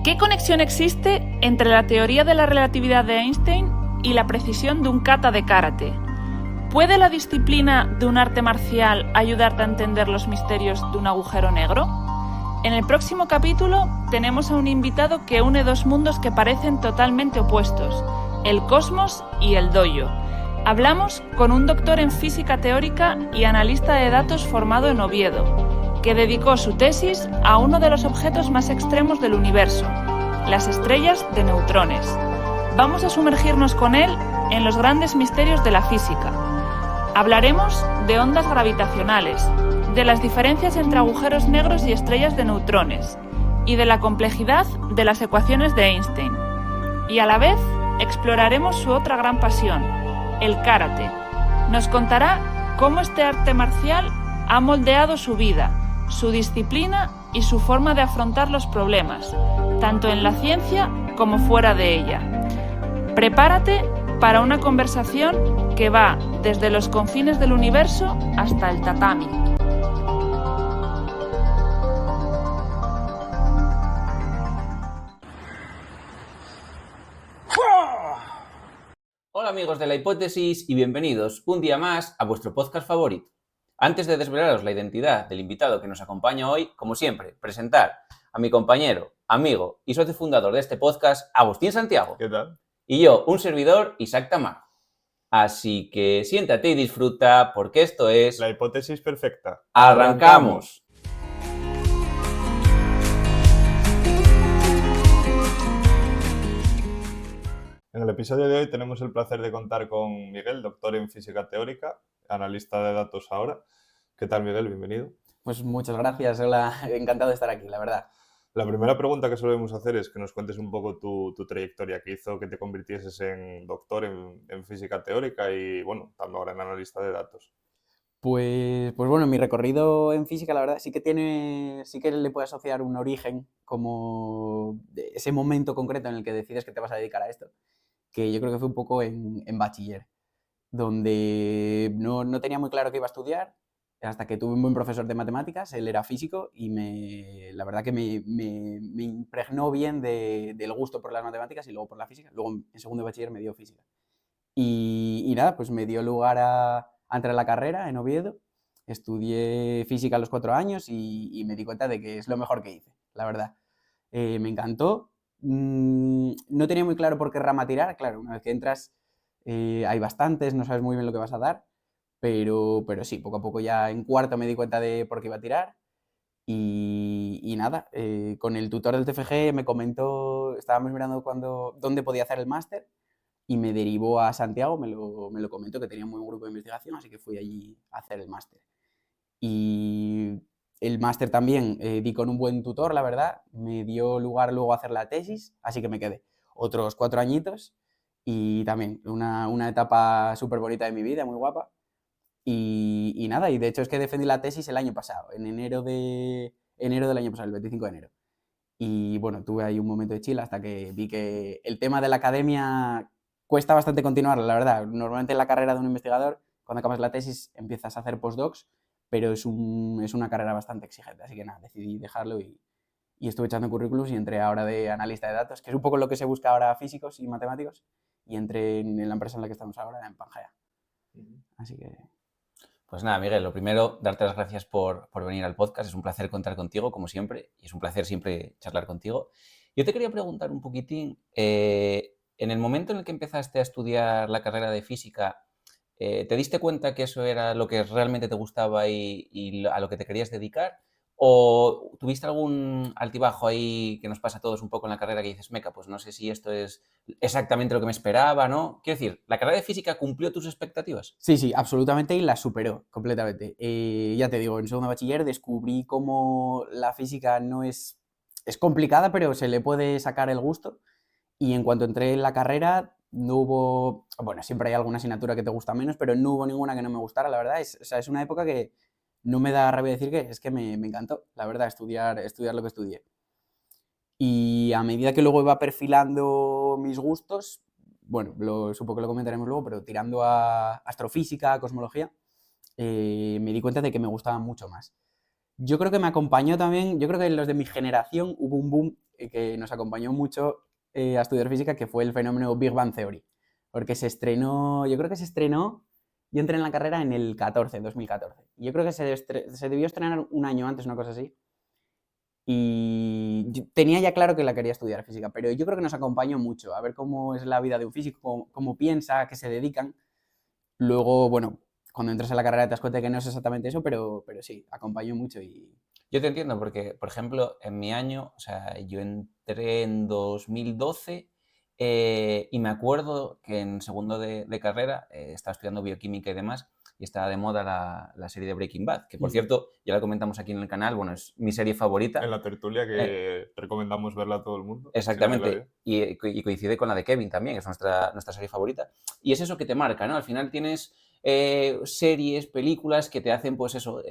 ¿Qué conexión existe entre la teoría de la relatividad de Einstein y la precisión de un kata de karate? ¿Puede la disciplina de un arte marcial ayudarte a entender los misterios de un agujero negro? En el próximo capítulo tenemos a un invitado que une dos mundos que parecen totalmente opuestos, el cosmos y el dojo. Hablamos con un doctor en física teórica y analista de datos formado en Oviedo, que dedicó su tesis a uno de los objetos más extremos del universo, las estrellas de neutrones. Vamos a sumergirnos con él en los grandes misterios de la física. Hablaremos de ondas gravitacionales, de las diferencias entre agujeros negros y estrellas de neutrones, y de la complejidad de las ecuaciones de Einstein. Y a la vez exploraremos su otra gran pasión, el karate. Nos contará cómo este arte marcial ha moldeado su vida, su disciplina y su forma de afrontar los problemas, tanto en la ciencia como fuera de ella. Prepárate para una conversación que va desde los confines del universo hasta el tatami. Hola amigos de La Hipótesis y bienvenidos un día más a vuestro podcast favorito. Antes de desvelaros la identidad del invitado que nos acompaña hoy, como siempre, presentar a mi compañero, amigo y socio fundador de este podcast, Agustín Santiago. ¿Qué tal? Y yo, un servidor, Isaac Tamar. Así que siéntate y disfruta porque esto es... La hipótesis perfecta. ¡Arrancamos! En el episodio de hoy tenemos el placer de contar con Miguel, doctor en física teórica, analista de datos ahora. ¿Qué tal, Miguel? Bienvenido. Pues muchas gracias, hola, encantado de estar aquí, la verdad. La primera pregunta que solemos hacer es que nos cuentes un poco tu trayectoria, que hizo que te convirtieses en doctor en física teórica y, bueno, estando ahora en analista de datos. Pues bueno, mi recorrido en física, la verdad, sí que le puede asociar un origen como de ese momento concreto en el que decides que te vas a dedicar a esto, que yo creo que fue un poco en bachiller, donde no tenía muy claro qué iba a estudiar, hasta que tuve un buen profesor de matemáticas, él era físico y la verdad que me impregnó bien del gusto por las matemáticas y luego por la física. Luego en segundo de bachiller me dio física. Y nada, pues me dio lugar a entrar a la carrera en Oviedo. Estudié física a los 4 años y me di cuenta de que es lo mejor que hice, la verdad. Me encantó. No tenía muy claro por qué rama tirar. Claro, una vez que entras hay bastantes, no sabes muy bien lo que vas a dar. Pero sí, poco a poco ya en cuarto me di cuenta de por qué iba a tirar. Y nada, con el tutor del TFG me comentó, estábamos mirando dónde podía hacer el máster y me derivó a Santiago, me lo comentó que tenía un buen grupo de investigación, así que fui allí a hacer el máster. Y el máster también di con un buen tutor, la verdad, me dio lugar luego a hacer la tesis, así que me quedé otros 4 añitos y también una etapa súper bonita de mi vida, muy guapa. Y nada, y de hecho es que defendí la tesis el año pasado, en enero del año pasado, el 25 de enero. Y bueno, tuve ahí un momento de chill hasta que vi que el tema de la academia cuesta bastante continuar, la verdad. Normalmente en la carrera de un investigador, cuando acabas la tesis, empiezas a hacer postdocs, pero es una carrera bastante exigente. Así que nada, decidí dejarlo y estuve echando currículums y entré ahora de analista de datos, que es un poco lo que se busca ahora físicos y matemáticos, y entré en la empresa en la que estamos ahora, en Pangea. Así que... Pues nada, Miguel, lo primero, darte las gracias por venir al podcast. Es un placer contar contigo, como siempre, y es un placer siempre charlar contigo. Yo te quería preguntar un poquitín, en el momento en el que empezaste a estudiar la carrera de física, ¿te diste cuenta que eso era lo que realmente te gustaba y a lo que te querías dedicar? ¿O tuviste algún altibajo ahí que nos pasa a todos un poco en la carrera que dices, meca, pues no sé si esto es exactamente lo que me esperaba, ¿no? Quiero decir, ¿la carrera de física cumplió tus expectativas? Sí, absolutamente, y la superó completamente. Ya te digo, en segundo de bachiller descubrí cómo la física no es complicada, pero se le puede sacar el gusto. Y en cuanto entré en la carrera, no hubo, bueno, siempre hay alguna asignatura que te gusta menos, pero no hubo ninguna que no me gustara, la verdad. O sea, es una época que no me da rabia decir que es que me encantó, la verdad, estudiar lo que estudié. Y a medida que luego iba perfilando mis gustos, bueno, supongo que lo comentaremos luego, pero tirando a astrofísica, a cosmología, me di cuenta de que me gustaba mucho más. Yo creo que me acompañó también, yo creo que en los de mi generación hubo un boom que nos acompañó mucho a estudiar física, que fue el fenómeno Big Bang Theory. Porque se estrenó, yo creo que se estrenó, yo entré en la carrera en el 2014. Y yo creo que se debió estrenar un año antes, una cosa así. Y yo tenía ya claro que la quería estudiar física, pero yo creo que nos acompañó mucho a ver cómo es la vida de un físico, cómo piensa, a qué se dedican. Luego, bueno, cuando entras a la carrera te das cuenta de que no es exactamente eso, pero sí, acompañó mucho y... Yo te entiendo porque, por ejemplo, en mi año, o sea, yo entré en 2012 y me acuerdo que en segundo de carrera estaba estudiando bioquímica y demás y estaba de moda la serie de Breaking Bad, que por cierto, ya la comentamos aquí en el canal, bueno, es mi serie favorita. En la tertulia que recomendamos verla a todo el mundo. Exactamente, y coincide con la de Kevin también, es nuestra serie favorita. Y es eso que te marca, ¿no? Al final tienes series, películas que te hacen, pues eso,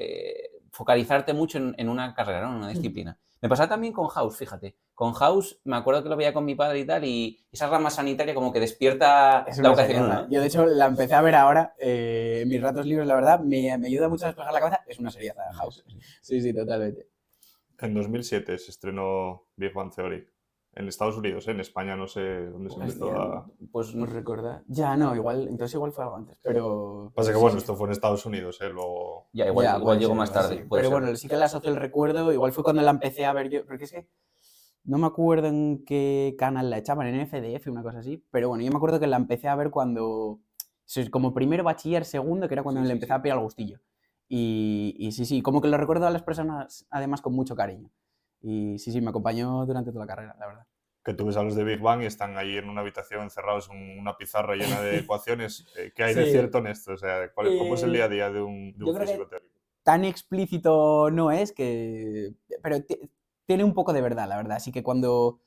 focalizarte mucho en una carrera, ¿no? En una disciplina. Me pasaba también con House, fíjate. Con House me acuerdo que lo veía con mi padre y tal, y esa rama sanitaria como que despierta Es la una vocación, seriaza. ¿no? Yo, de hecho, la empecé a ver ahora en mis ratos libres, la verdad, me ayuda mucho a despejar la cabeza. Es una seriaza, House. Sí, totalmente. En 2007 se estrenó Big Bang Theory. En Estados Unidos, en España no sé dónde se empezó a... Pues ¿Os recordar? Ya, no, entonces igual fue algo antes, pero... Pasa que sí. bueno, esto fue en Estados Unidos, luego... ya, igual, Ya, igual puede llegó ser, más igual tarde. sí. Puede Pero ser. bueno, sí que le asocio el recuerdo, igual fue cuando la empecé a ver yo, porque es que no me acuerdo en qué canal la echaban, en FDF, una cosa así, pero bueno, yo me acuerdo que la empecé a ver cuando, como primero bachiller, segundo, que era cuando le empecé a pillar el gustillo. Y sí, como que lo recuerdo a las personas, además, con mucho cariño. Y sí, me acompañó durante toda la carrera, la verdad. Que tú ves a los de Big Bang y están ahí en una habitación encerrados en una pizarra llena de ecuaciones. ¿Qué hay de Sí. cierto en esto? O sea, ¿cómo es el día a día de un yo creo que- físico teórico? Tan explícito no es pero tiene un poco de verdad, la verdad. Así que cuando...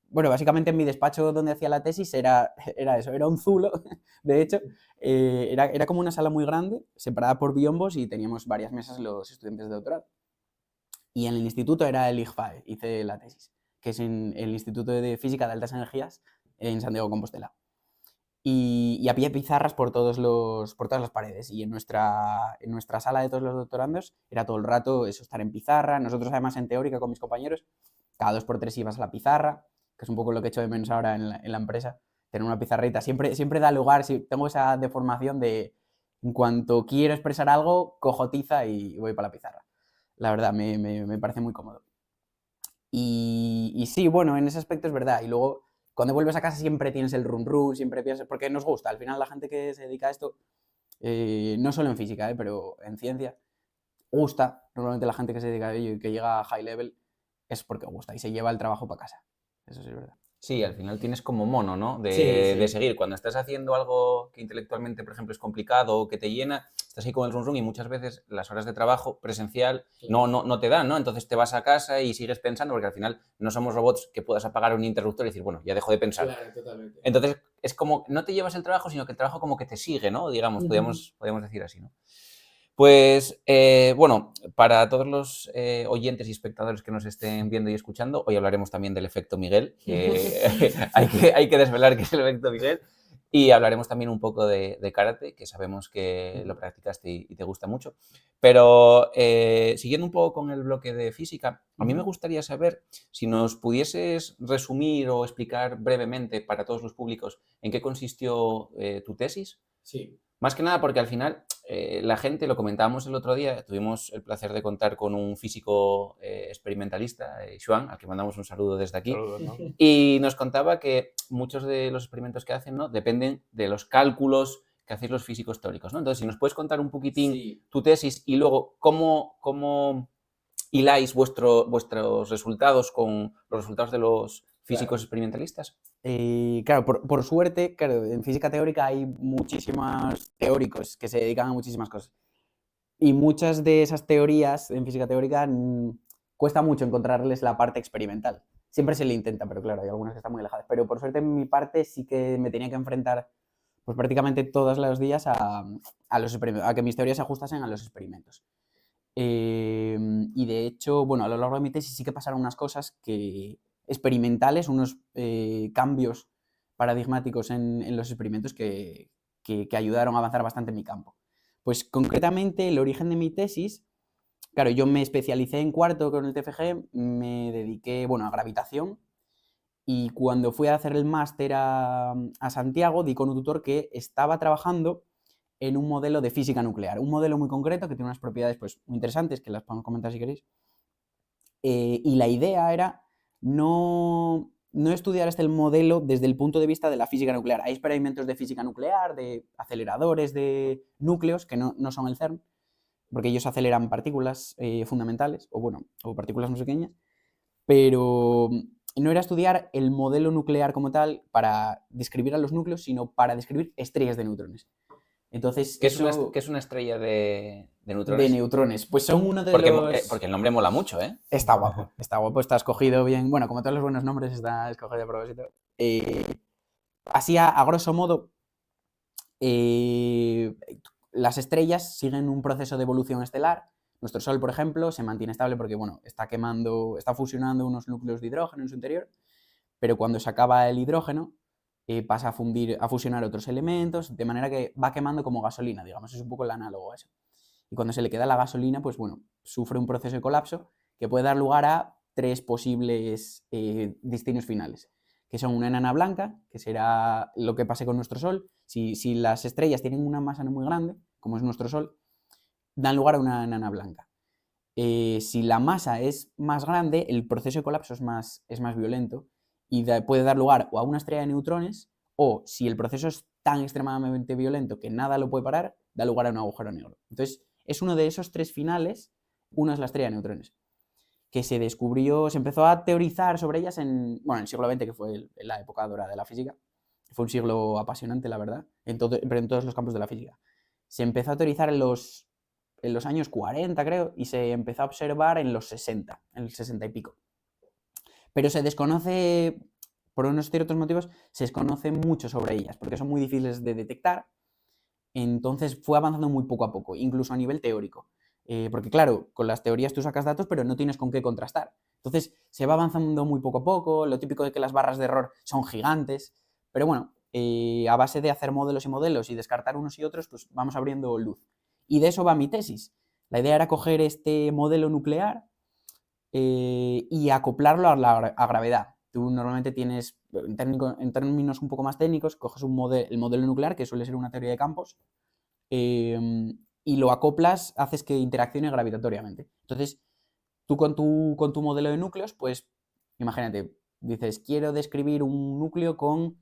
Bueno, básicamente en mi despacho donde hacía la tesis era eso, era un zulo, de hecho. Era como una sala muy grande, separada por biombos y teníamos varias mesas los estudiantes de doctorado. Y en el instituto era el IGFAE, hice la tesis, que es en el Instituto de Física de Altas Energías en Santiago de Compostela. Y había pizarras por todas las paredes. Y en nuestra sala de todos los doctorandos era todo el rato eso, estar en pizarra. Nosotros, además, en teórica con mis compañeros, cada 2 por 3 ibas a la pizarra, que es un poco lo que echo de menos ahora en la empresa. Tener una pizarrita siempre da lugar. Si tengo esa deformación de en cuanto quiero expresar algo, cojo tiza y voy para la pizarra. La verdad, me parece muy cómodo. Y sí, bueno, en ese aspecto es verdad. Y luego, cuando vuelves a casa siempre tienes el run, siempre piensas, porque nos gusta. Al final la gente que se dedica a esto, no solo en física, pero en ciencia, gusta. Normalmente la gente que se dedica a ello y que llega a high level es porque gusta y se lleva el trabajo para casa. Eso sí es verdad. Sí, al final tienes como mono, ¿no? Sí. De seguir. Cuando estás haciendo algo que intelectualmente, por ejemplo, es complicado o que te llena, estás ahí con el run y muchas veces las horas de trabajo presencial no te dan, ¿no? Entonces te vas a casa y sigues pensando, porque al final no somos robots que puedas apagar un interruptor y decir, bueno, ya dejo de pensar. Claro, totalmente. Entonces es como, no te llevas el trabajo, sino que el trabajo como que te sigue, ¿no? Digamos, podríamos decir así, ¿no? Pues, bueno, para todos los oyentes y espectadores que nos estén viendo y escuchando, hoy hablaremos también del efecto Miguel, que hay que desvelar qué es el efecto Miguel, y hablaremos también un poco de karate, que sabemos que lo practicaste y te gusta mucho. Pero siguiendo un poco con el bloque de física, a mí me gustaría saber si nos pudieses resumir o explicar brevemente para todos los públicos en qué consistió tu tesis. Sí. Más que nada porque al final la gente, lo comentábamos el otro día, tuvimos el placer de contar con un físico experimentalista, Xuan, al que mandamos un saludo desde aquí, Saludos, ¿no? y nos contaba que muchos de los experimentos que hacen, ¿no?, dependen de los cálculos que hacéis los físicos teóricos, ¿no? Entonces, si nos puedes contar un poquitín tu tesis y luego cómo hiláis vuestros resultados con los resultados de los físicos experimentalistas. Claro, por suerte, claro, en física teórica hay muchísimos teóricos que se dedican a muchísimas cosas. Y muchas de esas teorías en física teórica cuesta mucho encontrarles la parte experimental. Siempre se le intenta, pero claro, hay algunas que están muy alejadas. Pero por suerte en mi parte sí que me tenía que enfrentar pues prácticamente todos los días a que mis teorías se ajustasen a los experimentos. Y de hecho, bueno, a lo largo de mi tesis sí que pasaron unas cosas experimentales, unos cambios paradigmáticos en los experimentos que ayudaron a avanzar bastante en mi campo. Pues concretamente el origen de mi tesis, claro, yo me especialicé en cuarto con el TFG, me dediqué, bueno, a gravitación, y cuando fui a hacer el máster a Santiago, di con un tutor que estaba trabajando en un modelo de física nuclear, un modelo muy concreto que tiene unas propiedades pues, muy interesantes, que las podemos comentar si queréis. Y la idea era no estudiar este modelo desde el punto de vista de la física nuclear. Hay experimentos de física nuclear, de aceleradores de núcleos, que no son el CERN, porque ellos aceleran partículas fundamentales, o partículas más pequeñas, pero no era estudiar el modelo nuclear como tal para describir a los núcleos, sino para describir estrellas de neutrones. Entonces, ¿Qué es una estrella de neutrones? De neutrones. Pues son uno de los... Porque el nombre mola mucho, ¿eh? Está guapo, está escogido bien. Bueno, como todos los buenos nombres, está escogido a propósito. Así, a grosso modo, las estrellas siguen un proceso de evolución estelar. Nuestro Sol, por ejemplo, se mantiene estable porque, bueno, está fusionando unos núcleos de hidrógeno en su interior, pero cuando se acaba el hidrógeno, pasa a fusionar otros elementos, de manera que va quemando como gasolina, digamos, es un poco el análogo a eso. Y cuando se le queda la gasolina, pues bueno, sufre un proceso de colapso que puede dar lugar a 3 posibles destinos finales, que son una enana blanca, que será lo que pase con nuestro Sol. Si las estrellas tienen una masa no muy grande, como es nuestro Sol, dan lugar a una enana blanca. Si la masa es más grande, el proceso de colapso es más violento y puede dar lugar o a una estrella de neutrones, o si el proceso es tan extremadamente violento que nada lo puede parar, da lugar a un agujero negro. Entonces, es uno de esos 3 finales. Uno es la estrella de neutrones, que se empezó a teorizar sobre ellas en el siglo XX, que fue la época dorada de la física. Fue un siglo apasionante, la verdad, pero en todos los campos de la física. Se empezó a teorizar en los años 40, creo, y se empezó a observar en los 60, en el 60 y pico. Pero se desconoce, por unos ciertos motivos, se desconoce mucho sobre ellas, porque son muy difíciles de detectar. Entonces fue avanzando muy poco a poco, incluso a nivel teórico. Porque claro, con las teorías tú sacas datos, pero no tienes con qué contrastar. Entonces se va avanzando muy poco a poco, lo típico de que las barras de error son gigantes, pero bueno, a base de hacer modelos y modelos y descartar unos y otros, pues vamos abriendo luz. Y de eso va mi tesis. La idea era coger este modelo nuclear y acoplarlo a gravedad. Tú normalmente tienes, en términos un poco más técnicos, coges el modelo nuclear, que suele ser una teoría de campos, y lo acoplas, haces que interaccione gravitatoriamente. Entonces, tú con tu modelo de núcleos, pues, imagínate, dices, quiero describir un núcleo con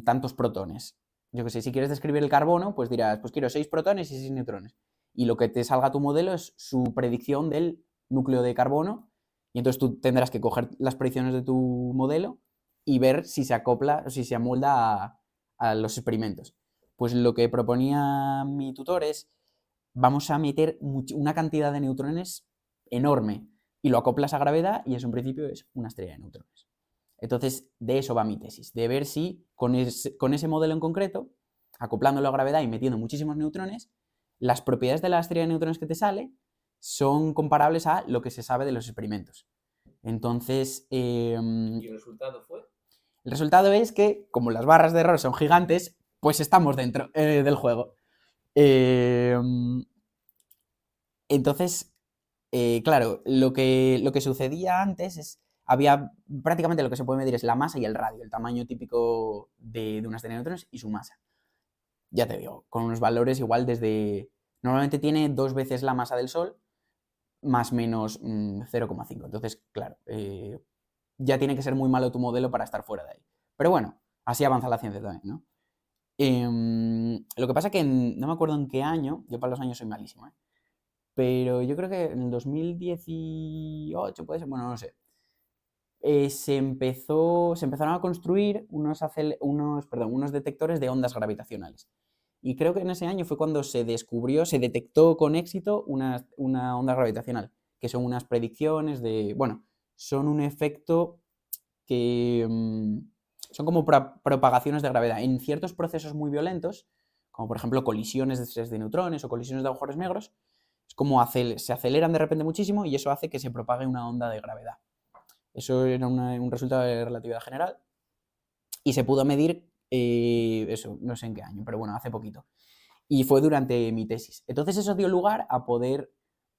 tantos protones. Yo qué sé, si quieres describir el carbono, pues dirás, pues quiero 6 protones y 6 neutrones. Y lo que te salga a tu modelo es su predicción del núcleo de carbono, y entonces tú tendrás que coger las predicciones de tu modelo y ver si se acopla o si se amolda a los experimentos. Pues lo que proponía mi tutor es, vamos a meter una cantidad de neutrones enorme y lo acoplas a gravedad y eso en principio es una estrella de neutrones. Entonces, de eso va mi tesis, de ver si con ese modelo en concreto, acoplándolo a gravedad y metiendo muchísimos neutrones, las propiedades de la estrella de neutrones que te sale son comparables a lo que se sabe de los experimentos. Entonces... ¿Y el resultado fue? El resultado es que, como las barras de error son gigantes, pues estamos dentro del juego. Entonces, claro, lo que sucedía antes es... Había prácticamente lo que se puede medir es la masa y el radio, el tamaño típico de una estrella de neutrones y su masa. Ya te digo, con unos valores igual desde... Normalmente tiene 2 veces la masa del Sol, más o menos 0,5. Entonces, claro, ya tiene que ser muy malo tu modelo para estar fuera de ahí. Pero bueno, así avanza la ciencia también, ¿no? Lo que pasa es que no me acuerdo en qué año, yo para los años soy malísimo, pero yo creo que en el 2018 puede ser, bueno, no sé. Se empezaron a construir unos detectores de ondas gravitacionales. Y creo que en ese año fue cuando se detectó con éxito una onda gravitacional, que son unas predicciones son un efecto que son como propagaciones de gravedad. En ciertos procesos muy violentos, como por ejemplo colisiones de neutrones o colisiones de agujeros negros, es como se aceleran de repente muchísimo y eso hace que se propague una onda de gravedad. Eso era un resultado de relatividad general y se pudo medir, eso, no sé en qué año, pero bueno, hace poquito. Y fue durante mi tesis. Entonces eso dio lugar a poder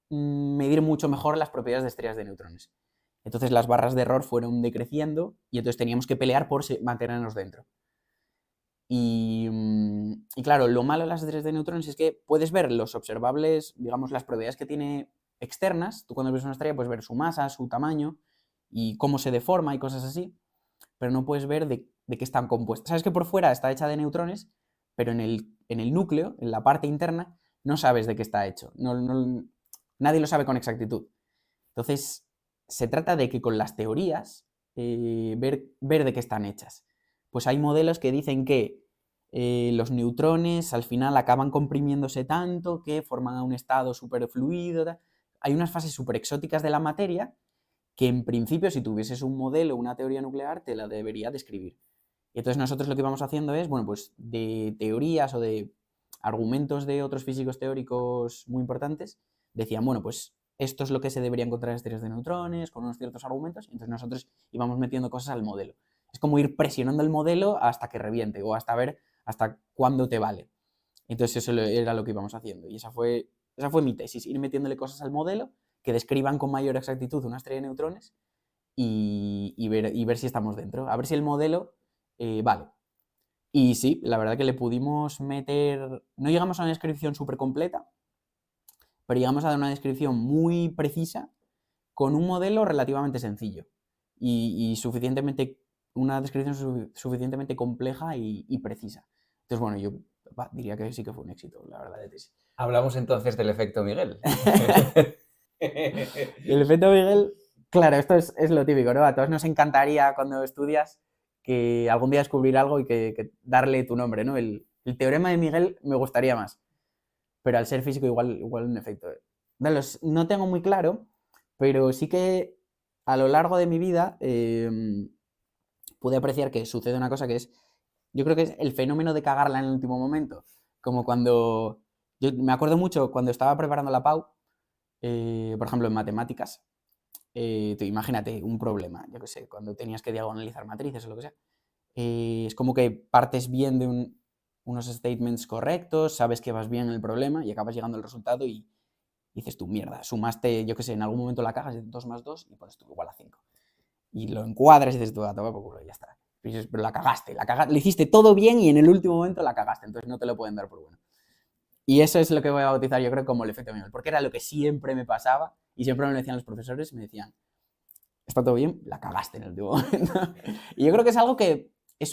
medir mucho mejor las propiedades de estrellas de neutrones. Entonces las barras de error fueron decreciendo y entonces teníamos que pelear por mantenernos dentro. Y claro, lo malo de las estrellas de neutrones es que puedes ver los observables, digamos, las propiedades que tiene externas. Tú cuando ves una estrella puedes ver su masa, su tamaño y cómo se deforma y cosas así, pero no puedes ver de qué están compuestas. Sabes que por fuera está hecha de neutrones, pero en el núcleo, en la parte interna, no sabes de qué está hecho. Nadie lo sabe con exactitud. Entonces, se trata de que con las teorías ver de qué están hechas. Pues hay modelos que dicen que los neutrones al final acaban comprimiéndose tanto que forman un estado superfluido. Hay unas fases súper exóticas de la materia que en principio si tuvieses un modelo, una teoría nuclear, te la debería describir. Y entonces nosotros lo que íbamos haciendo es, bueno, pues de teorías o de argumentos de otros físicos teóricos muy importantes, decían, bueno, pues esto es lo que se debería encontrar en estrellas de neutrones, con unos ciertos argumentos, y entonces nosotros íbamos metiendo cosas al modelo. Es como ir presionando el modelo hasta que reviente, o hasta ver hasta cuándo te vale. Entonces eso era lo que íbamos haciendo, y esa fue mi tesis, ir metiéndole cosas al modelo que describan con mayor exactitud una estrella de neutrones y ver si estamos dentro, a ver si el modelo vale. Y sí, la verdad que le pudimos meter, no llegamos a una descripción súper completa, pero llegamos a dar una descripción muy precisa con un modelo relativamente sencillo y una descripción suficientemente compleja y precisa. Entonces, bueno, yo diría que sí que fue un éxito, la verdad, de tesis. Hablamos entonces del efecto Miguel. El efecto Miguel, claro, esto es lo típico, ¿no? A todos nos encantaría cuando estudias que algún día descubrir algo y que darle tu nombre, ¿no? El teorema de Miguel me gustaría más, pero al ser físico igual un efecto. No tengo muy claro, pero sí que a lo largo de mi vida pude apreciar que sucede una cosa que es, yo creo que es el fenómeno de cagarla en el último momento, como cuando, yo me acuerdo mucho cuando estaba preparando la PAU, por ejemplo en matemáticas, imagínate un problema, yo qué sé, cuando tenías que diagonalizar matrices o lo que sea, es como que partes bien de unos statements correctos, sabes que vas bien en el problema y acabas llegando al resultado y dices tú, mierda, sumaste, yo qué sé, en algún momento la cagas, 2 más 2 y pones tú igual a 5. Y lo encuadras y dices tú, a tomar por culo, y ya está. Pero la cagaste, le hiciste todo bien y en el último momento la cagaste, entonces no te lo pueden dar por bueno. Y eso es lo que voy a bautizar yo creo como el efecto Miguel, porque era lo que siempre me pasaba y siempre me lo decían los profesores, me decían, está todo bien, la cagaste en el último momento. Y yo creo que es algo que es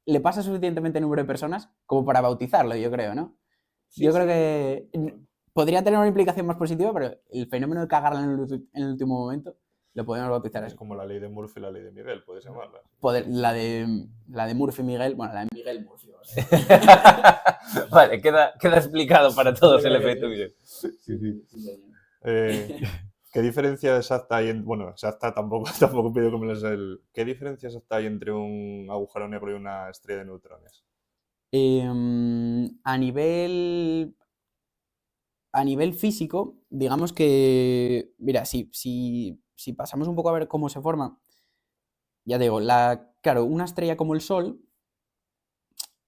le pasa suficientemente número de personas como para bautizarlo, yo creo, ¿no? Sí, yo creo que podría tener una implicación más positiva, pero el fenómeno de cagarla en el último momento lo podemos bautizar Es así. como la ley de Murphy y la ley de Miguel, puedes llamarla. La de Murphy-Miguel, bueno, la de Miguel-Murphy. Vale, queda explicado para todos el efecto Miguel. Sí. ¿Qué diferencia exacta hay bueno, exacta tampoco pido que me lo sé ¿Qué diferencia exacta hay entre un agujero negro y una estrella de neutrones? A nivel físico, digamos que, mira, si pasamos un poco a ver cómo se forma, ya te digo, claro, una estrella como el Sol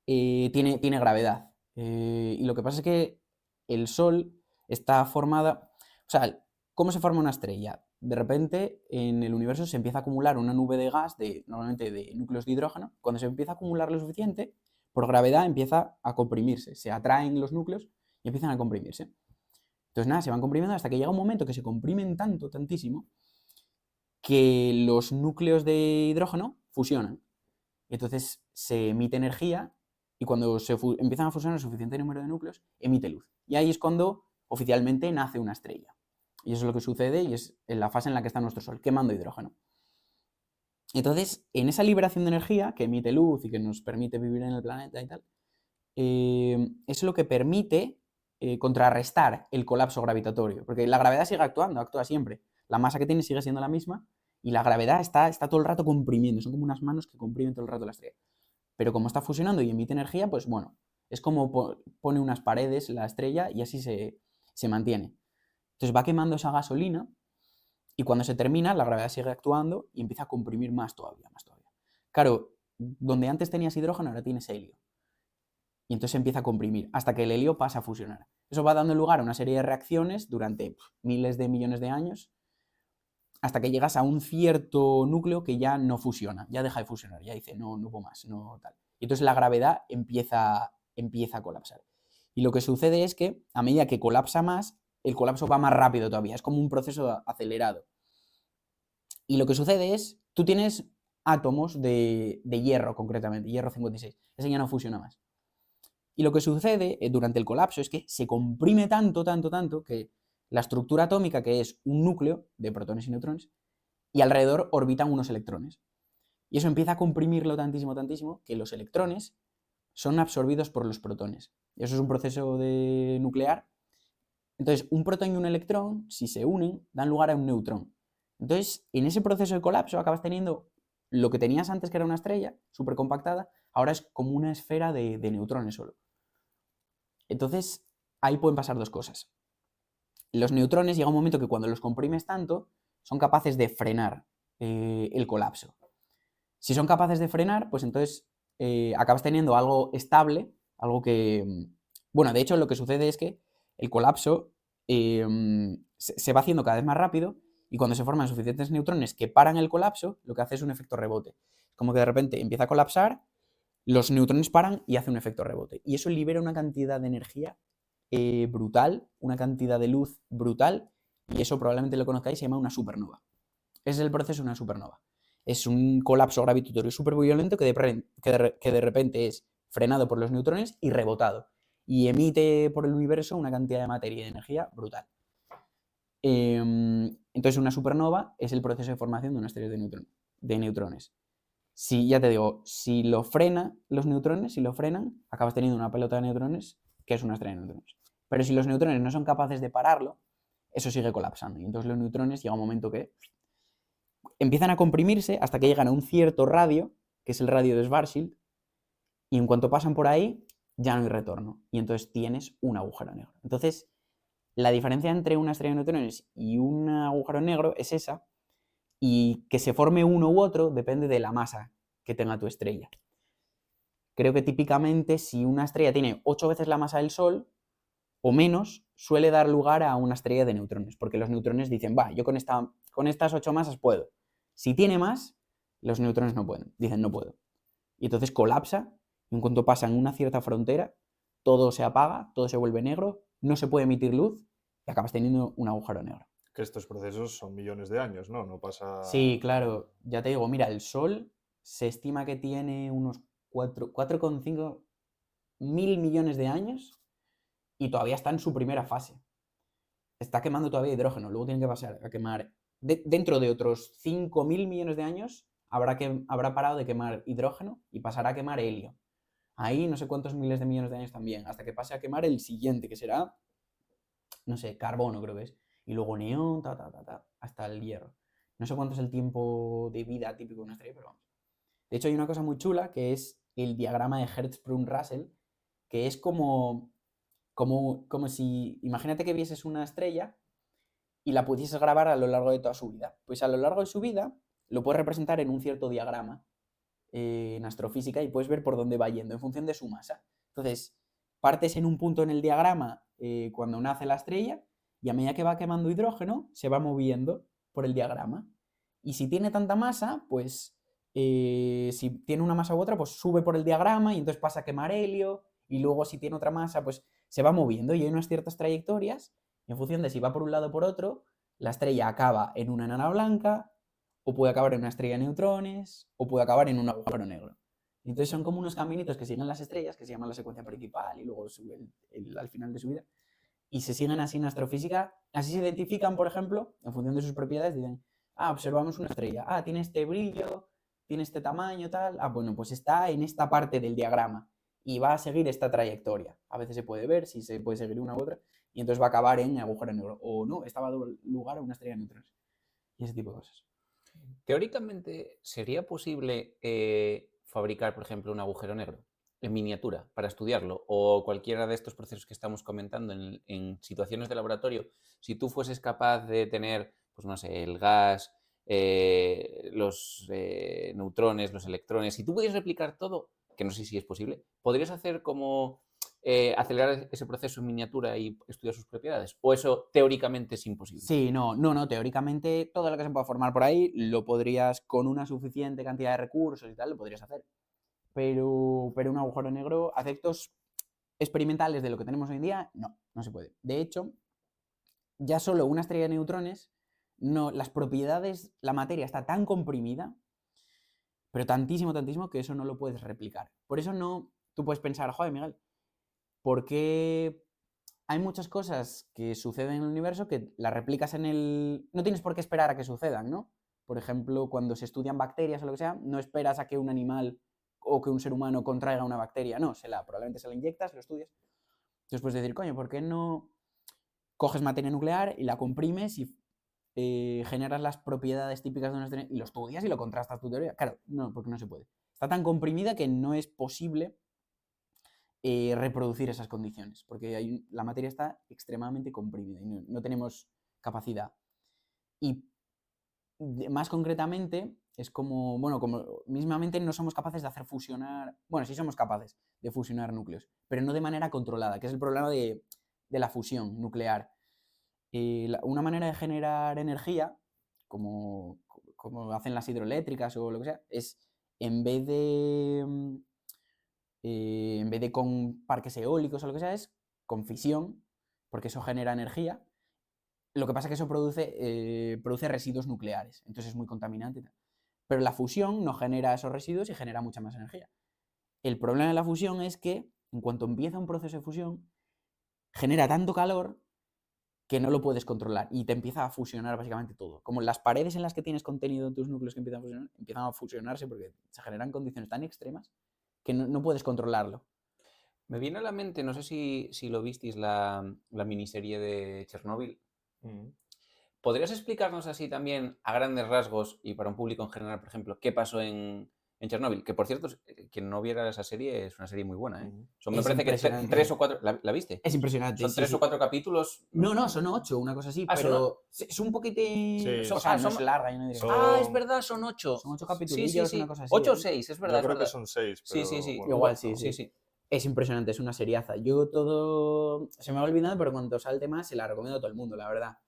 tiene gravedad. Y lo que pasa es que el Sol está formada, o sea, ¿cómo se forma una estrella? De repente en el universo se empieza a acumular una nube de gas, normalmente de núcleos de hidrógeno. Cuando se empieza a acumular lo suficiente, por gravedad empieza a comprimirse, se atraen los núcleos y empiezan a comprimirse. Entonces nada, se van comprimiendo hasta que llega un momento que se comprimen tantísimo, que los núcleos de hidrógeno fusionan. Entonces se emite energía y cuando empiezan a fusionar el suficiente número de núcleos, emite luz. Y ahí es cuando oficialmente nace una estrella. Y eso es lo que sucede y es en la fase en la que está nuestro Sol, quemando hidrógeno. Entonces, en esa liberación de energía que emite luz y que nos permite vivir en el planeta y tal, es lo que permite contrarrestar el colapso gravitatorio. Porque la gravedad sigue actuando, actúa siempre. La masa que tiene sigue siendo la misma y la gravedad está todo el rato comprimiendo. Son como unas manos que comprimen todo el rato la estrella. Pero como está fusionando y emite energía, pues bueno, es como pone unas paredes la estrella y así se mantiene. Entonces va quemando esa gasolina y cuando se termina, la gravedad sigue actuando y empieza a comprimir más todavía. Claro, donde antes tenías hidrógeno, ahora tienes helio. y entonces se empieza a comprimir hasta que el helio pasa a fusionar. Eso va dando lugar a una serie de reacciones durante miles de millones de años hasta que llegas a un cierto núcleo que ya no fusiona, ya deja de fusionar, ya dice, no puedo más, no tal. Y entonces la gravedad empieza a colapsar. Y lo que sucede es que a medida que colapsa más, el colapso va más rápido todavía, es como un proceso acelerado. Y lo que sucede es, tú tienes átomos de hierro concretamente, hierro 56, ese ya no fusiona más. Y lo que sucede durante el colapso es que se comprime tanto, que la estructura atómica, que es un núcleo de protones y neutrones, y alrededor orbitan unos electrones. Y eso empieza a comprimirlo tantísimo, que los electrones son absorbidos por los protones. Y eso es un proceso nuclear. Entonces, un protón y un electrón, si se unen, dan lugar a un neutrón. Entonces, en ese proceso de colapso acabas teniendo lo que tenías antes, que era una estrella súper compactada, ahora es como una esfera de neutrones solo. Entonces, ahí pueden pasar dos cosas. Los neutrones llega un momento que cuando los comprimes tanto, son capaces de frenar el colapso. Si son capaces de frenar, pues entonces acabas teniendo algo estable, algo que... Bueno, de hecho lo que sucede es que el colapso se va haciendo cada vez más rápido y cuando se forman suficientes neutrones que paran el colapso, lo que hace es un efecto rebote. Como que de repente empieza a colapsar, los neutrones paran y hace un efecto rebote. Y eso libera una cantidad de energía brutal, una cantidad de luz brutal, y eso probablemente lo conozcáis, se llama una supernova. Ese es el proceso de una supernova. Es un colapso gravitatorio súper violento que de repente es frenado por los neutrones y rebotado. Y emite por el universo una cantidad de materia y de energía brutal. Entonces una supernova es el proceso de formación de una estrella de neutrones. Si, ya te digo, si lo frena los neutrones, si lo frenan, acabas teniendo una pelota de neutrones que es una estrella de neutrones. Pero si los neutrones no son capaces de pararlo, eso sigue colapsando. Y entonces los neutrones llega un momento que empiezan a comprimirse hasta que llegan a un cierto radio, que es el radio de Schwarzschild, y en cuanto pasan por ahí, ya no hay retorno. Y entonces tienes un agujero negro. Entonces, la diferencia entre una estrella de neutrones y un agujero negro es esa, y que se forme uno u otro depende de la masa que tenga tu estrella. Creo que típicamente si una estrella tiene 8 veces la masa del Sol o menos, suele dar lugar a una estrella de neutrones, porque los neutrones dicen, yo con estas 8 masas puedo. Si tiene más, los neutrones no pueden, dicen no puedo. Y entonces colapsa, y en cuanto pasan una cierta frontera, todo se apaga, todo se vuelve negro, no se puede emitir luz y acabas teniendo un agujero negro. Que estos procesos son millones de años, ¿no? No pasa... Sí, claro, ya te digo, mira, el Sol se estima que tiene unos 4,5 mil millones de años y todavía está en su primera fase. Está quemando todavía hidrógeno, luego tiene que pasar a quemar. Dentro de otros 5.000 millones de años habrá parado de quemar hidrógeno y pasará a quemar helio. Ahí no sé cuántos miles de millones de años también, hasta que pase a quemar el siguiente, que será, no sé, carbono creo que es. Y luego neón, hasta el hierro. No sé cuánto es el tiempo de vida típico de una estrella, pero vamos. De hecho, hay una cosa muy chula que es el diagrama de Hertzsprung-Russell, que es como si, imagínate que vieses una estrella y la pudieses grabar a lo largo de toda su vida. Pues a lo largo de su vida lo puedes representar en un cierto diagrama en astrofísica y puedes ver por dónde va yendo en función de su masa. Entonces, partes en un punto en el diagrama cuando nace la estrella y a medida que va quemando hidrógeno se va moviendo por el diagrama. Y si tiene tanta masa, pues si tiene una masa u otra, pues sube por el diagrama y entonces pasa a quemar helio. Y luego si tiene otra masa, pues se va moviendo y hay unas ciertas trayectorias y en función de si va por un lado o por otro, la estrella acaba en una enana blanca o puede acabar en una estrella de neutrones o puede acabar en un agujero negro. Entonces son como unos caminitos que siguen las estrellas, que se llaman la secuencia principal y luego sube al final de su vida. Y se siguen así en astrofísica. Así se identifican, por ejemplo, en función de sus propiedades, dicen, observamos una estrella, tiene este brillo, tiene este tamaño, tal, bueno, pues está en esta parte del diagrama y va a seguir esta trayectoria. A veces se puede ver si se puede seguir una u otra y entonces va a acabar en agujero negro. O no, esta va a dar lugar a una estrella de neutrones. Y ese tipo de cosas. Teóricamente, ¿sería posible fabricar, por ejemplo, un agujero negro en miniatura para estudiarlo? O cualquiera de estos procesos que estamos comentando en situaciones de laboratorio, si tú fueses capaz de tener, pues no sé, el gas, los neutrones, los electrones, si tú pudieras replicar todo, que no sé si es posible, ¿podrías hacer como acelerar ese proceso en miniatura y estudiar sus propiedades? ¿O eso teóricamente es imposible? Sí, no, teóricamente todo lo que se pueda formar por ahí lo podrías, con una suficiente cantidad de recursos y tal, lo podrías hacer. Pero un agujero negro, a efectos experimentales de lo que tenemos hoy en día, no se puede. De hecho, ya solo una estrella de neutrones, las propiedades, la materia está tan comprimida, pero tantísimo, que eso no lo puedes replicar. Por eso tú puedes pensar, joder, Miguel, ¿por qué hay muchas cosas que suceden en el universo que las replicas no tienes por qué esperar a que sucedan, ¿no? Por ejemplo, cuando se estudian bacterias o lo que sea, no esperas a que un animal o que un ser humano contraiga una bacteria, no, probablemente se la inyectas, lo estudias. Entonces puedes decir, coño, ¿por qué no coges materia nuclear y la comprimes y generas las propiedades típicas de una estrella y lo estudias y lo contrastas tu teoría? Claro, no, porque no se puede. Está tan comprimida que no es posible reproducir esas condiciones, porque la materia está extremadamente comprimida y no tenemos capacidad. Y más concretamente, es como mismamente no somos capaces de hacer fusionar, sí somos capaces de fusionar núcleos, pero no de manera controlada, que es el problema de la fusión nuclear. Una manera de generar energía, como hacen las hidroeléctricas o lo que sea, es en vez de con parques eólicos o lo que sea, es con fisión, porque eso genera energía. Lo que pasa es que eso produce residuos nucleares, entonces es muy contaminante. Pero la fusión no genera esos residuos y genera mucha más energía. El problema de la fusión es que en cuanto empieza un proceso de fusión, genera tanto calor que no lo puedes controlar y te empieza a fusionar básicamente todo. Como las paredes en las que tienes contenido en tus núcleos que empiezan a fusionarse porque se generan condiciones tan extremas que no puedes controlarlo. Me viene a la mente, no sé si lo visteis, la miniserie de Chernobyl. ¿Podrías explicarnos así también, a grandes rasgos, y para un público en general, por ejemplo, qué pasó en Chernobyl? Que, por cierto, quien no viera esa serie, es una serie muy buena, ¿eh? Me parece que 3 o 4... ¿La viste? Es impresionante. Son 3 o 4 capítulos. No, son 8, una cosa así, pero es un poquitín... Sí. O sea, no es larga. Yo no diría. Es verdad, son 8. Son 8 capítulos, una cosa así. 8 o 6, es verdad. Yo creo que son 6. Sí. Bueno, igual, sí. Es impresionante, es una seriaza. Yo todo... Se me ha olvidado, pero cuando salte más se la recomiendo a todo el mundo, la verdad.